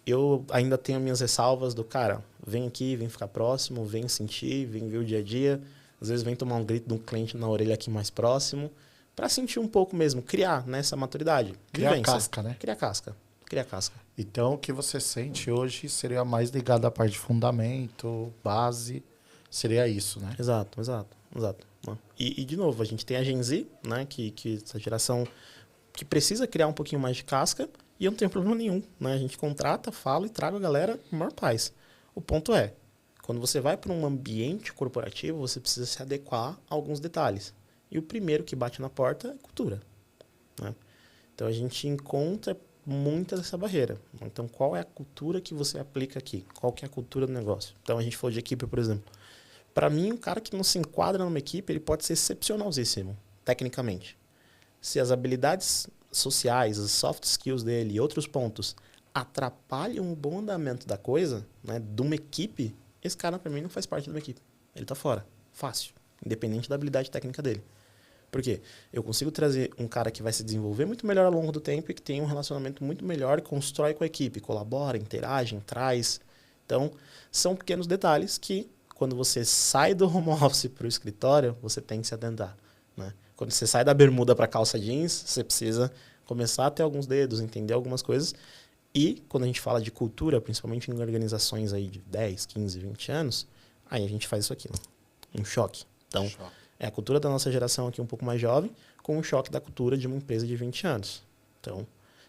eu ainda tenho minhas ressalvas do cara, vem aqui, vem ficar próximo, vem sentir, vem ver o dia a dia. Às vezes vem tomar um grito de um cliente na orelha aqui mais próximo, para sentir um pouco mesmo, criar essa maturidade. Criar casca, né? Criar casca. Então, o que você sente hoje seria mais ligado à parte de fundamento, base, seria isso, né? Exato. E, de novo, a gente tem a Gen Z, né, que essa geração que precisa criar um pouquinho mais de casca e eu não tenho problema nenhum. Né? A gente contrata, fala e traga a galera com maior paz. O ponto é, quando você vai para um ambiente corporativo, você precisa se adequar a alguns detalhes. E o primeiro que bate na porta é cultura. Né? Então, a gente encontra muita dessa barreira. Então, qual é a cultura que você aplica aqui? Qual que é a cultura do negócio? Então, a gente falou de equipe, por exemplo. Para mim, um cara que não se enquadra numa equipe, ele pode ser excepcionalzíssimo, tecnicamente. Se as habilidades sociais, as soft skills dele e outros pontos atrapalham o bom andamento da coisa, né, de uma equipe, esse cara, para mim, não faz parte de uma equipe. Ele tá fora. Fácil. Independente da habilidade técnica dele. Por quê? Eu consigo trazer um cara que vai se desenvolver muito melhor ao longo do tempo e que tem um relacionamento muito melhor, constrói com a equipe, colabora, interage, traz. Então, são pequenos detalhes que quando você sai do home office para o escritório, você tem que se atentar. Né? Quando você sai da bermuda para a calça jeans, você precisa começar a ter alguns dedos, entender algumas coisas. E quando a gente fala de cultura, principalmente em organizações aí de 10, 15, 20 anos, aí a gente faz isso aqui. Né? Um choque. Então, é a cultura da nossa geração aqui um pouco mais jovem com um choque da cultura de uma empresa de 20 anos. Então,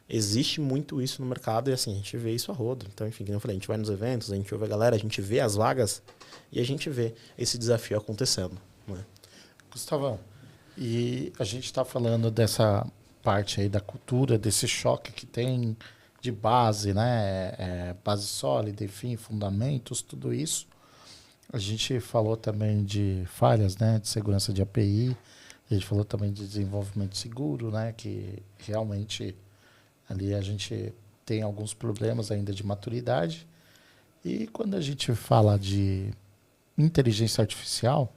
existe muito isso no mercado e assim, a gente vê isso a rodo. Então, enfim, como eu falei, a gente vai nos eventos, a gente ouve a galera, a gente vê as vagas e a gente vê esse desafio acontecendo. Né? Gustavão, e a gente está falando dessa parte aí da cultura, desse choque que tem de base, né? Base sólida, enfim, fundamentos, tudo isso. A gente falou também de falhas, né? De segurança de API. A gente falou também de desenvolvimento seguro, né? Que realmente ali a gente tem alguns problemas ainda de maturidade. E quando a gente fala de inteligência artificial,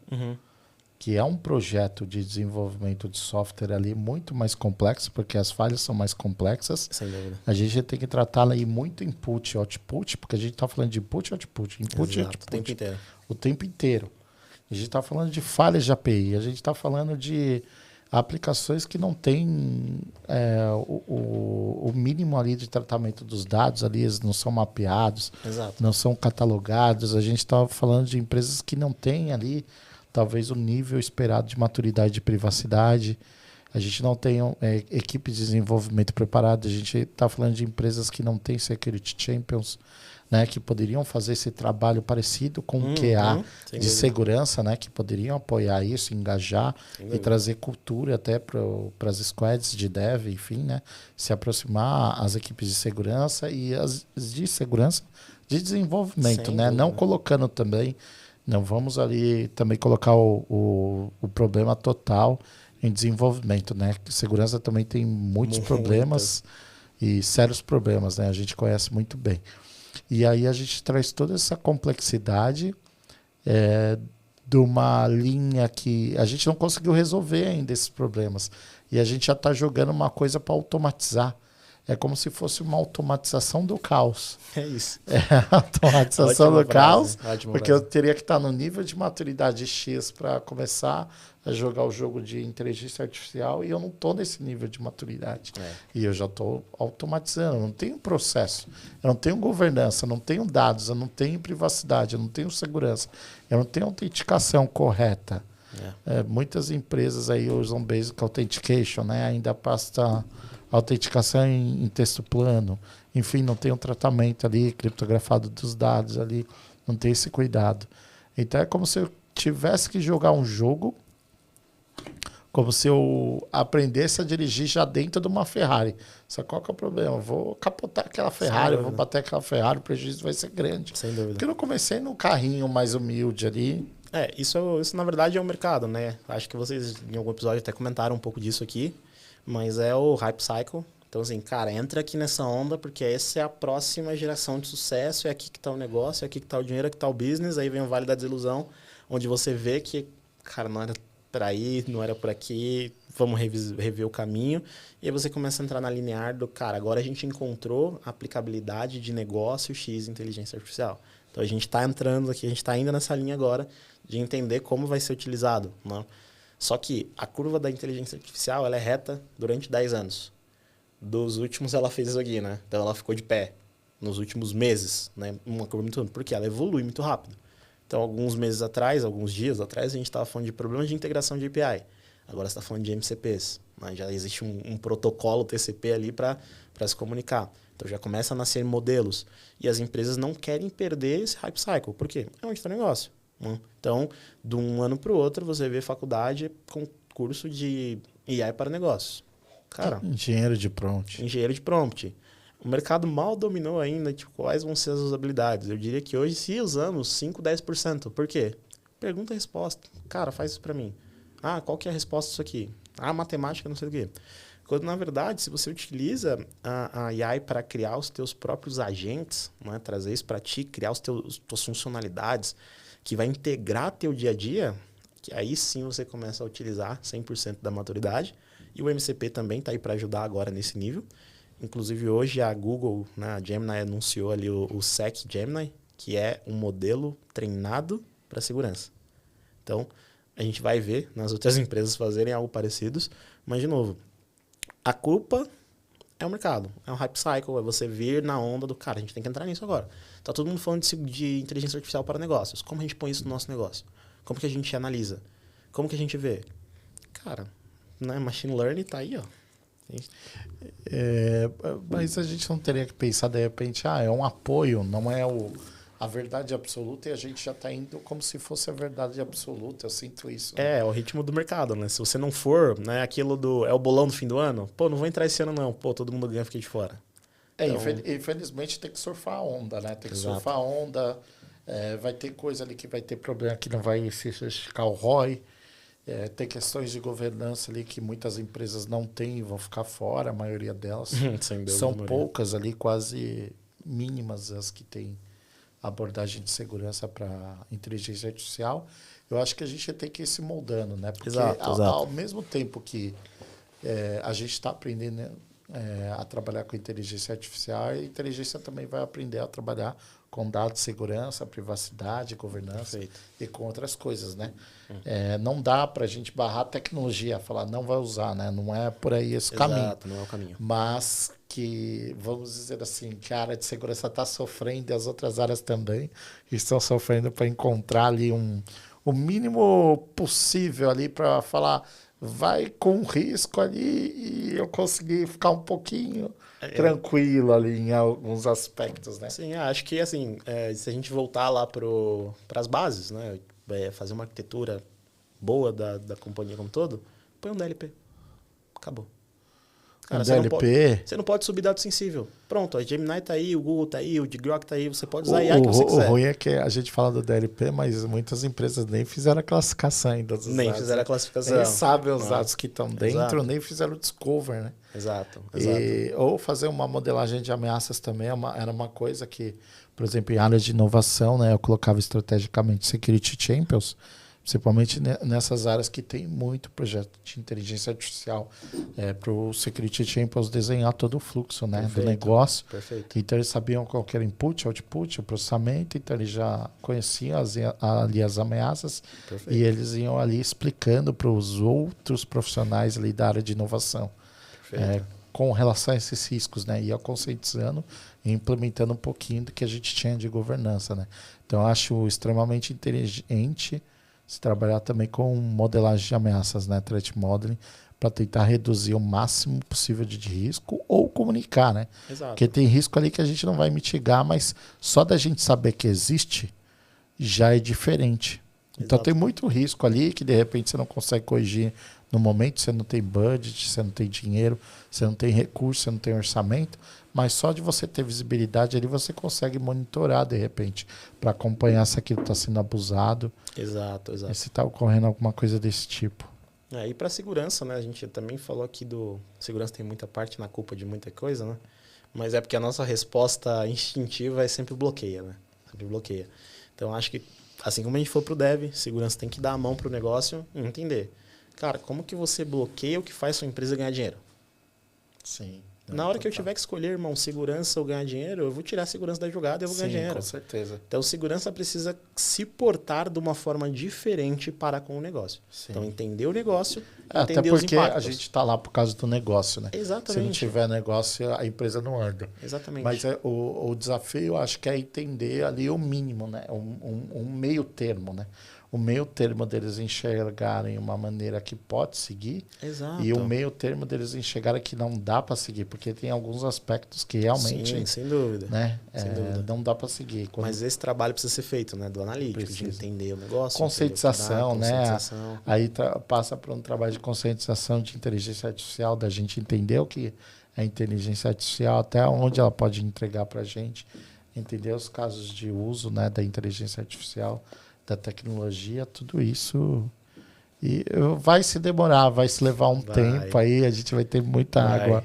que é um projeto de desenvolvimento de software ali muito mais complexo, porque as falhas são mais complexas. Sem dúvida. A gente tem que tratar aí muito input e output, porque a gente está falando de input e output. Input e output. O tempo inteiro. O tempo inteiro. A gente está falando de falhas de API, a gente está falando de aplicações que não têm o mínimo ali de tratamento dos dados, ali eles não são mapeados, Exato. não são catalogados. A gente está falando de empresas que não têm ali talvez o nível esperado de maturidade de privacidade. A gente não tem equipe de desenvolvimento preparada. A gente está falando de empresas que não têm security champions, né, que poderiam fazer esse trabalho parecido com o QA de segurança, né, que poderiam apoiar isso, engajar e trazer cultura até para as squads de dev, enfim, né, se aproximar às equipes de segurança e as de segurança de desenvolvimento, né, não colocando também, não vamos ali também colocar o problema total em desenvolvimento, né, segurança também tem muitos problemas e sérios problemas, né, a gente conhece muito bem. E aí a gente traz toda essa complexidade de uma linha que a gente não conseguiu resolver ainda esses problemas. E a gente já está jogando uma coisa para automatizar. É como se fosse uma automatização do caos. É isso. A automatização do caos, porque eu frase. teria que estar no nível de maturidade X para começar a jogar o jogo de inteligência artificial e eu não estou nesse nível de maturidade. E eu já estou automatizando, eu não tenho processo, eu não tenho governança, eu não tenho dados, eu não tenho privacidade, eu não tenho segurança, eu não tenho autenticação correta. Muitas empresas aí usam Basic Authentication, né? Ainda passa autenticação em texto plano, enfim, não tem um tratamento ali criptografado dos dados ali, não tem esse cuidado. Então é como se eu tivesse que jogar um jogo, como se eu aprendesse a dirigir já dentro de uma Ferrari. Só qual que é o problema? Eu vou capotar aquela Ferrari, eu vou bater aquela Ferrari, o prejuízo vai ser grande. Sem dúvida. Porque eu não comecei num carrinho mais humilde ali. Isso na verdade é o mercado, né? Acho que vocês em algum episódio até comentaram um pouco disso aqui, mas é o hype cycle. Então, assim, cara, entra aqui nessa onda, porque essa é a próxima geração de sucesso, é aqui que tá o negócio, é aqui que tá o dinheiro, é aqui que tá o business, aí vem o Vale da Desilusão, onde você vê que, cara, não era para aí, não era por aqui, vamos rever o caminho, e aí você começa a entrar na linear do, cara, agora a gente encontrou a aplicabilidade de negócio X inteligência artificial. Então, a gente está entrando aqui, a gente está indo nessa linha agora de entender como vai ser utilizado, né? Só que a curva da inteligência artificial, ela é reta durante 10 anos. Dos últimos, ela fez isso aqui, né? Então, ela ficou de pé nos últimos meses, né? Uma curva muito... Porque ela evolui muito rápido. Então, alguns meses atrás, alguns dias atrás, a gente estava falando de problemas de integração de API. Agora, você está falando de MCPs. Né? Já existe um protocolo TCP ali para se comunicar. Então, já começa a nascer modelos. E as empresas não querem perder esse hype cycle. Por quê? É onde está o negócio. Né? Então, de um ano para o outro, você vê faculdade com curso de AI para negócios. Cara, Engenheiro de prompt. Engenheiro de prompt. O mercado mal dominou ainda tipo, quais vão ser as usabilidades. Eu diria que hoje, se usamos 5, 10%. Por quê? Pergunta e resposta. Cara, faz isso para mim. Ah, qual que é a resposta disso aqui? Ah, matemática, não sei o quê. Quando, na verdade, se você utiliza a AI para criar os teus próprios agentes, né, trazer isso para ti, criar as tuas funcionalidades, que vai integrar teu dia a dia, que aí sim você começa a utilizar 100% da maturidade. E o MCP também está aí para ajudar agora nesse nível. Inclusive, hoje a Google, né, a Gemini, anunciou ali o SEC Gemini, que é um modelo treinado para segurança. Então, a gente vai ver nas outras empresas fazerem algo parecido, mas, de novo, a culpa é o mercado, é um hype cycle, é você vir na onda do cara, a gente tem que entrar nisso agora. Tá todo mundo falando de inteligência artificial para negócios. Como a gente põe isso no nosso negócio? Como que a gente analisa? Como que a gente vê? Cara, né, machine learning tá aí, ó. Mas a gente não teria que pensar de repente, é um apoio, não é a verdade absoluta, e a gente já está indo como se fosse a verdade absoluta. Eu sinto isso. Né? É o ritmo do mercado, né? Se você não for, né, aquilo é o bolão do fim do ano, pô, não vou entrar esse ano não, pô, todo mundo ganha, fiquei de fora. Então... Infelizmente tem que surfar a onda, né? Tem que surfar a onda, vai ter coisa ali que vai ter problema que não vai se justificar o ROI. Tem questões de governança ali que muitas empresas não têm e vão ficar fora, a maioria delas. Sem dúvida, são poucas ali, quase mínimas as que têm abordagem de segurança para inteligência artificial. Eu acho que a gente tem que ir se moldando, né? Porque exato. Ao mesmo tempo que a gente está aprendendo a trabalhar com inteligência artificial, e a inteligência também vai aprender a trabalhar com dados de segurança, privacidade, governança. Perfeito. E com outras coisas, né? Não dá para a gente barrar a tecnologia, falar não vai usar, né? Não é por aí esse caminho. Exato, não é o caminho. Mas que, vamos dizer assim, que a área de segurança está sofrendo e as outras áreas também estão sofrendo para encontrar ali o mínimo possível ali para falar vai com risco ali e eu conseguir ficar um pouquinho tranquilo ali em alguns aspectos, né? Sim, acho que assim, se a gente voltar lá para as bases, né? Fazer uma arquitetura boa da companhia como um todo, põe um DLP. Acabou. Cara, você não pode subir dado sensível. Pronto, a Gemini tá aí, o Google tá aí, o Grok tá aí, você pode usar a IA que você quiser. O ruim é que a gente fala do DLP, mas muitas empresas nem fizeram a classificação ainda dos nem dados. Fizeram a classificação. Nem sabem os dados que estão dentro, Exato. Nem fizeram o discover, né? Exato. Ou fazer uma modelagem de ameaças também era uma coisa que, por exemplo, em áreas de inovação, né, eu colocava estrategicamente Security Champions, principalmente nessas áreas que tem muito projeto de inteligência artificial, para o Security Champions desenhar todo o fluxo, né, do negócio. Perfeito. Então eles sabiam qual que era input, output, o processamento, então eles já conheciam ali as ameaças. Perfeito. E eles iam ali explicando para os outros profissionais ali da área de inovação. Com relação a esses riscos, né? Ia conscientizando e implementando um pouquinho do que a gente tinha de governança, né? Então, eu acho extremamente inteligente se trabalhar também com modelagem de ameaças, né? Threat modeling, para tentar reduzir o máximo possível de risco ou comunicar, né? Exato. Porque tem risco ali que a gente não vai mitigar, mas só da gente saber que existe já é diferente. Então, tem muito risco ali que, de repente, você não consegue corrigir no momento, você não tem budget, você não tem dinheiro, você não tem recurso, você não tem orçamento, mas só de você ter visibilidade ali, você consegue monitorar, de repente, para acompanhar se aquilo está sendo abusado. Exato. E se está ocorrendo alguma coisa desse tipo. E para segurança, né? A gente também falou aqui segurança tem muita parte na culpa de muita coisa, né? Mas é porque a nossa resposta instintiva é sempre bloqueia, né? Sempre bloqueia. Então, acho que, assim como a gente for pro dev, segurança tem que dar a mão pro negócio e entender. Cara, como que você bloqueia o que faz sua empresa ganhar dinheiro? Sim. Na hora que eu tiver que escolher, irmão, segurança ou ganhar dinheiro, eu vou tirar a segurança da jogada e eu vou ganhar dinheiro. Com certeza. Então, segurança precisa se portar de uma forma diferente para com o negócio. Sim. Então, entender o negócio, até entender os porque impactos. a gente está lá por causa do negócio, né? Exatamente. Se não tiver negócio, a empresa não anda. Exatamente. Mas o desafio, acho que é entender ali o mínimo, né? Um meio termo, né? O meio termo deles enxergarem uma maneira que pode seguir. Exato. E o meio termo deles enxergarem que não dá para seguir, porque tem alguns aspectos que realmente... Sim, sem dúvida. Né? Sem dúvida. Não dá para seguir. Mas esse trabalho precisa ser feito, né? Do analítico, de entender o negócio. Conscientização, né? Conscientização. Aí passa por um trabalho de conscientização de inteligência artificial, da gente entender o que é inteligência artificial, até onde ela pode entregar para a gente, entender os casos de uso, né, da inteligência artificial, da tecnologia, tudo isso. E vai se demorar, vai se levar um tempo aí, a gente vai ter muita água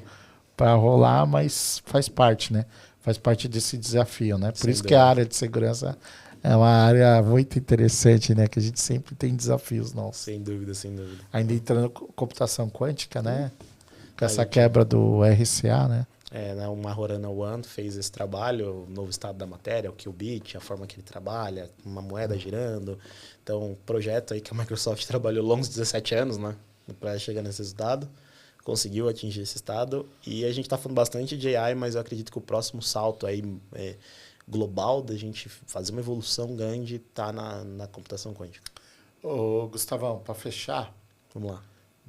para rolar, mas faz parte, né? Faz parte desse desafio, né? Por isso que a área de segurança é uma área muito interessante, né? Que a gente sempre tem desafios nossos. Sem dúvida, sem dúvida. Ainda entrando computação quântica, né? Com essa quebra do RCA, né? O Majorana One fez esse trabalho, o novo estado da matéria, o Qubit, a forma que ele trabalha, uma moeda girando. Então, um projeto aí que a Microsoft trabalhou longos 17 anos, né? Para chegar nesse resultado. Conseguiu atingir esse estado. E a gente está falando bastante de AI, mas eu acredito que o próximo salto aí global da gente fazer uma evolução grande está na computação quântica. Ô, Gustavão, para fechar, vamos lá.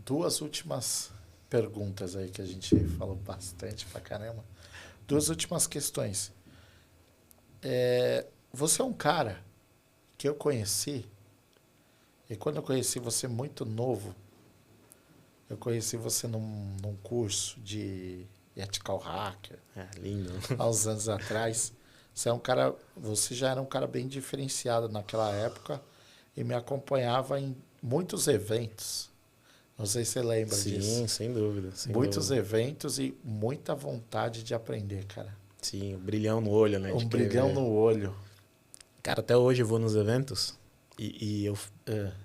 2 últimas perguntas aí que a gente falou bastante pra caramba. 2 últimas questões. Você é um cara que eu conheci, e quando eu conheci você muito novo, eu conheci você num curso de Ethical Hacker. Lindo. Há uns anos atrás. Você já era um cara bem diferenciado naquela época e me acompanhava em muitos eventos. Não sei se você lembra disso. Sim, sem dúvida. Muitos eventos e muita vontade de aprender, cara. Sim, um brilhão no olho, né? Um brilhão no olho. Cara, até hoje eu vou nos eventos e eu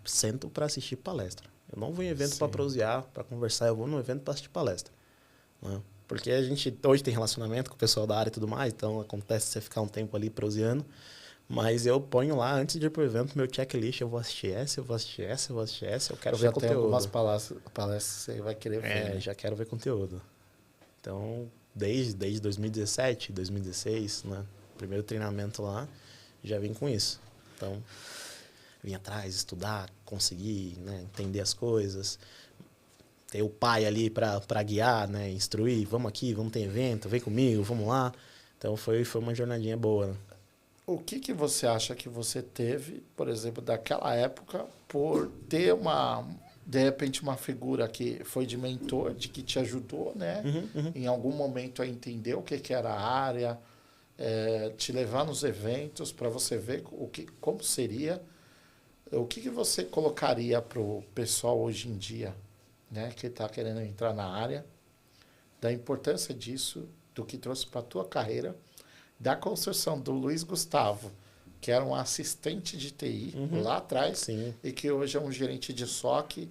sento para assistir palestra. Eu não vou em evento para prosear, para conversar. Eu vou num evento para assistir palestra. Né? Porque a gente hoje tem relacionamento com o pessoal da área e tudo mais, então acontece você ficar um tempo ali proseando. Mas eu ponho lá, antes de ir pro evento, meu checklist, eu vou assistir essa, eu vou assistir essa, eu vou assistir essa, eu quero ver Já tem conteúdo. algumas palestras que você vai querer ver. Né? Já quero ver conteúdo. Então, desde 2017, 2016, né? Primeiro treinamento lá, já vim com isso. Então, vim atrás, estudar, conseguir, né, entender as coisas. Ter o pai ali para guiar, né, instruir. Vamos aqui, vamos ter evento, vem comigo, vamos lá. Então, foi uma jornadinha boa, né? O que você acha que você teve, por exemplo, daquela época, por ter de repente, uma figura que foi de mentor, de que te ajudou, né? Em algum momento a entender o que era a área, te levar nos eventos para você ver como seria. O que você colocaria para o pessoal hoje em dia, né, que está querendo entrar na área, da importância disso, do que trouxe para a tua carreira, da construção do Luiz Gustavo, que era um assistente de TI lá atrás, Sim. e que hoje é um gerente de SOC,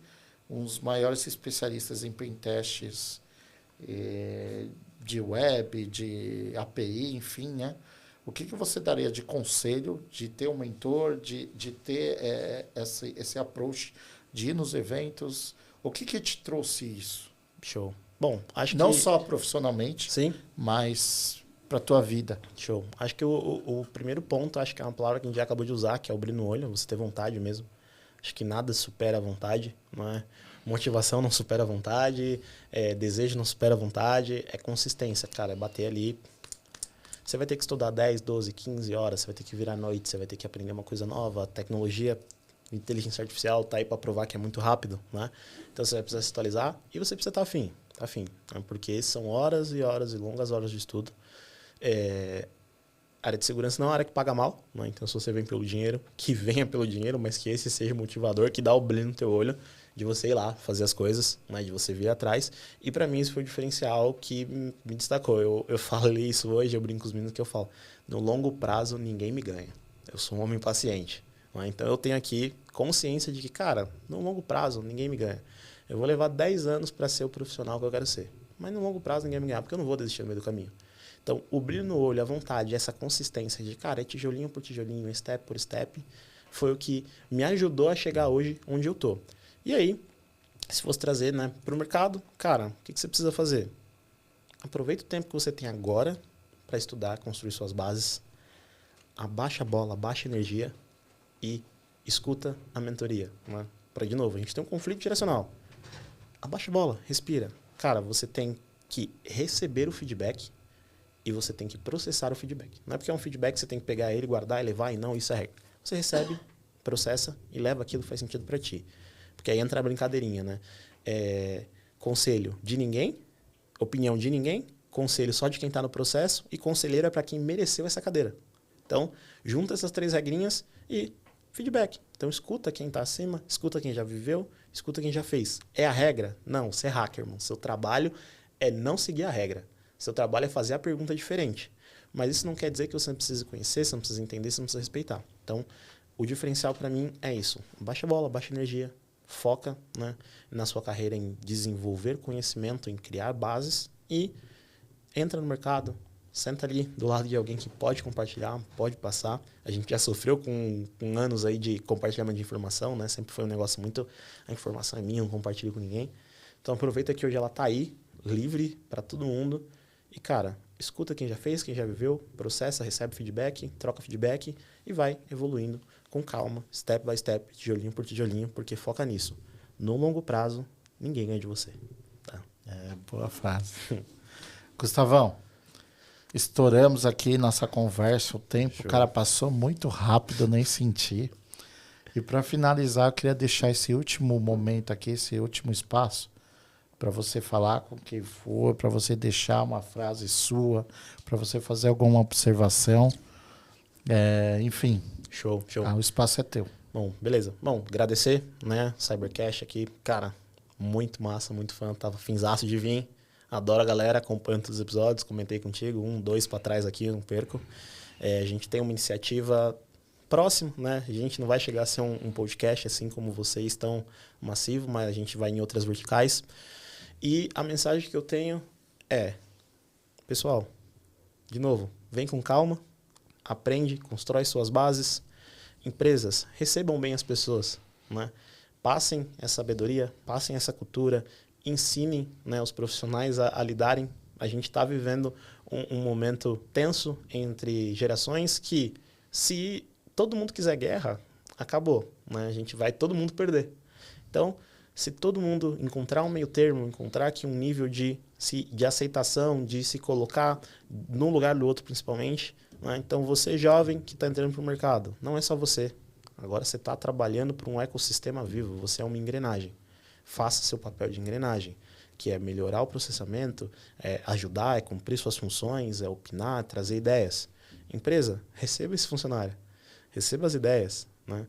um dos maiores especialistas em pentests de web, de API, enfim, né? O que você daria de conselho de ter um mentor, de ter esse approach, de ir nos eventos? O que te trouxe isso? Show. Bom, acho Não que... só profissionalmente, Sim. mas para a tua vida. Show. Acho que o primeiro ponto, acho que é uma palavra que a gente já acabou de usar, que é o brilho no olho, você ter vontade mesmo. Acho que nada supera a vontade, não é? Motivação não supera a vontade, desejo não supera a vontade, é consistência, cara, é bater ali. Você vai ter que estudar 10, 12, 15 horas, você vai ter que virar à noite, você vai ter que aprender uma coisa nova, tecnologia, inteligência artificial tá aí para provar que é muito rápido, né? Então você vai precisar se atualizar e você precisa estar afim, né? Porque são horas e horas e longas horas de estudo. Área de segurança não é uma área que paga mal, né? Então se você vem pelo dinheiro, que venha pelo dinheiro, mas que esse seja o motivador, que dá o brilho no teu olho de você ir lá fazer as coisas, né? De você vir atrás. E para mim isso foi o diferencial que me destacou. Eu falei isso hoje, eu brinco com os meninos que eu falo, no longo prazo ninguém me ganha. Eu sou um homem paciente, né? Então eu tenho aqui consciência de que, cara, no longo prazo ninguém me ganha. Eu vou levar 10 anos para ser o profissional que eu quero ser. Mas no longo prazo ninguém me ganha, porque eu não vou desistir no meio do caminho. Então, o brilho no olho, a vontade, essa consistência de, cara, é tijolinho por tijolinho, step por step, foi o que me ajudou a chegar hoje onde eu tô. E aí, se fosse trazer, né, para o mercado, cara, o que você precisa fazer? Aproveita o tempo que você tem agora para estudar, construir suas bases, abaixa a bola, abaixa a energia e escuta a mentoria. Né? Para, de novo, a gente tem um conflito geracional. Abaixa a bola, respira. Cara, você tem que receber o feedback e você tem que processar o feedback. Não é porque é um feedback que você tem que pegar ele, guardar e levar, e não, isso é regra. Você recebe, processa e leva aquilo que faz sentido para ti. Porque aí entra a brincadeirinha, né? Conselho de ninguém, opinião de ninguém, conselho só de quem está no processo e conselheiro é para quem mereceu essa cadeira. Então, junta essas 3 regrinhas e feedback. Então, escuta quem está acima, escuta quem já viveu, escuta quem já fez. É a regra? Não, você é hacker, irmão. Seu trabalho é não seguir a regra. Seu trabalho é fazer a pergunta diferente. Mas isso não quer dizer que você não precisa conhecer, você não precisa entender, você não precisa respeitar. Então, o diferencial para mim é isso. Baixa a bola, baixa a energia, foca, né, na sua carreira em desenvolver conhecimento, em criar bases e entra no mercado, senta ali do lado de alguém que pode compartilhar, pode passar. A gente já sofreu com anos aí de compartilhamento de informação, né? Sempre foi um negócio muito, a informação é minha, não compartilho com ninguém. Então, aproveita que hoje ela está aí, livre para todo mundo. E, cara, escuta quem já fez, quem já viveu, processa, recebe feedback, troca feedback e vai evoluindo com calma, step by step, tijolinho por tijolinho, porque foca nisso. No longo prazo, ninguém ganha de você. Tá? Boa frase. Gustavão, estouramos aqui nossa conversa, o tempo, Show. O cara passou muito rápido, nem senti. E para finalizar, eu queria deixar esse último momento aqui, esse último espaço, para você falar com quem for, para você deixar uma frase sua, para você fazer alguma observação. Enfim, Show. o espaço é teu. Bom, beleza. Bom, agradecer, né? Cybercash aqui, cara, muito massa, muito fã. Tava finzaço de vir. Adoro a galera, acompanho todos os episódios, comentei contigo, 1, 2 para trás aqui, não perco. A gente tem uma iniciativa próxima, né? A gente não vai chegar a ser um podcast assim como vocês, tão massivo, mas a gente vai em outras verticais. E a mensagem que eu tenho é, pessoal, de novo, vem com calma, aprende, constrói suas bases. Empresas, recebam bem as pessoas, né? Passem essa sabedoria, passem essa cultura, ensinem, né, os profissionais a lidarem. A gente está vivendo um momento tenso entre gerações que, se todo mundo quiser guerra, acabou, né? A gente vai todo mundo perder. Então, se todo mundo encontrar um meio termo, encontrar aqui um nível de aceitação, de se colocar num lugar do outro principalmente, né? Então, você jovem que está entrando para o mercado, não é só você. Agora você está trabalhando para um ecossistema vivo, você é uma engrenagem. Faça seu papel de engrenagem, que é melhorar o processamento, é ajudar, é cumprir suas funções, é opinar, trazer ideias. Empresa, receba esse funcionário, receba as ideias, né?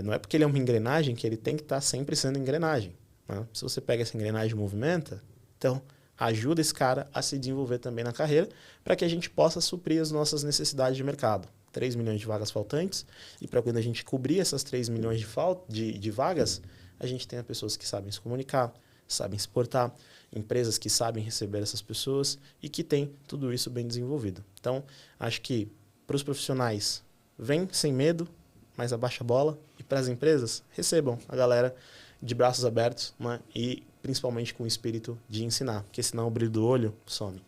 Não é porque ele é uma engrenagem que ele tem que estar sempre sendo engrenagem, né? Se você pega essa engrenagem e movimenta, então ajuda esse cara a se desenvolver também na carreira para que a gente possa suprir as nossas necessidades de mercado. 3 milhões de vagas faltantes, e para quando a gente cobrir essas 3 milhões de vagas, a gente tenha pessoas que sabem se comunicar, sabem se portar, empresas que sabem receber essas pessoas e que têm tudo isso bem desenvolvido. Então, acho que para os profissionais, vem sem medo, mas abaixa a bola, e para as empresas, recebam a galera de braços abertos, né? E principalmente com o espírito de ensinar, porque senão o brilho do olho some.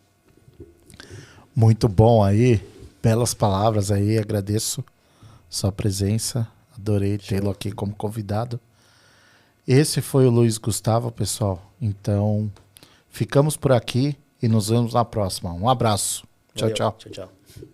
Muito bom aí, belas palavras aí, agradeço sua presença, adorei tê-lo aqui como convidado. Esse foi o Luiz Gustavo, pessoal. Então, ficamos por aqui e nos vemos na próxima. Um abraço. Tchau, Valeu. tchau. Tchau, tchau.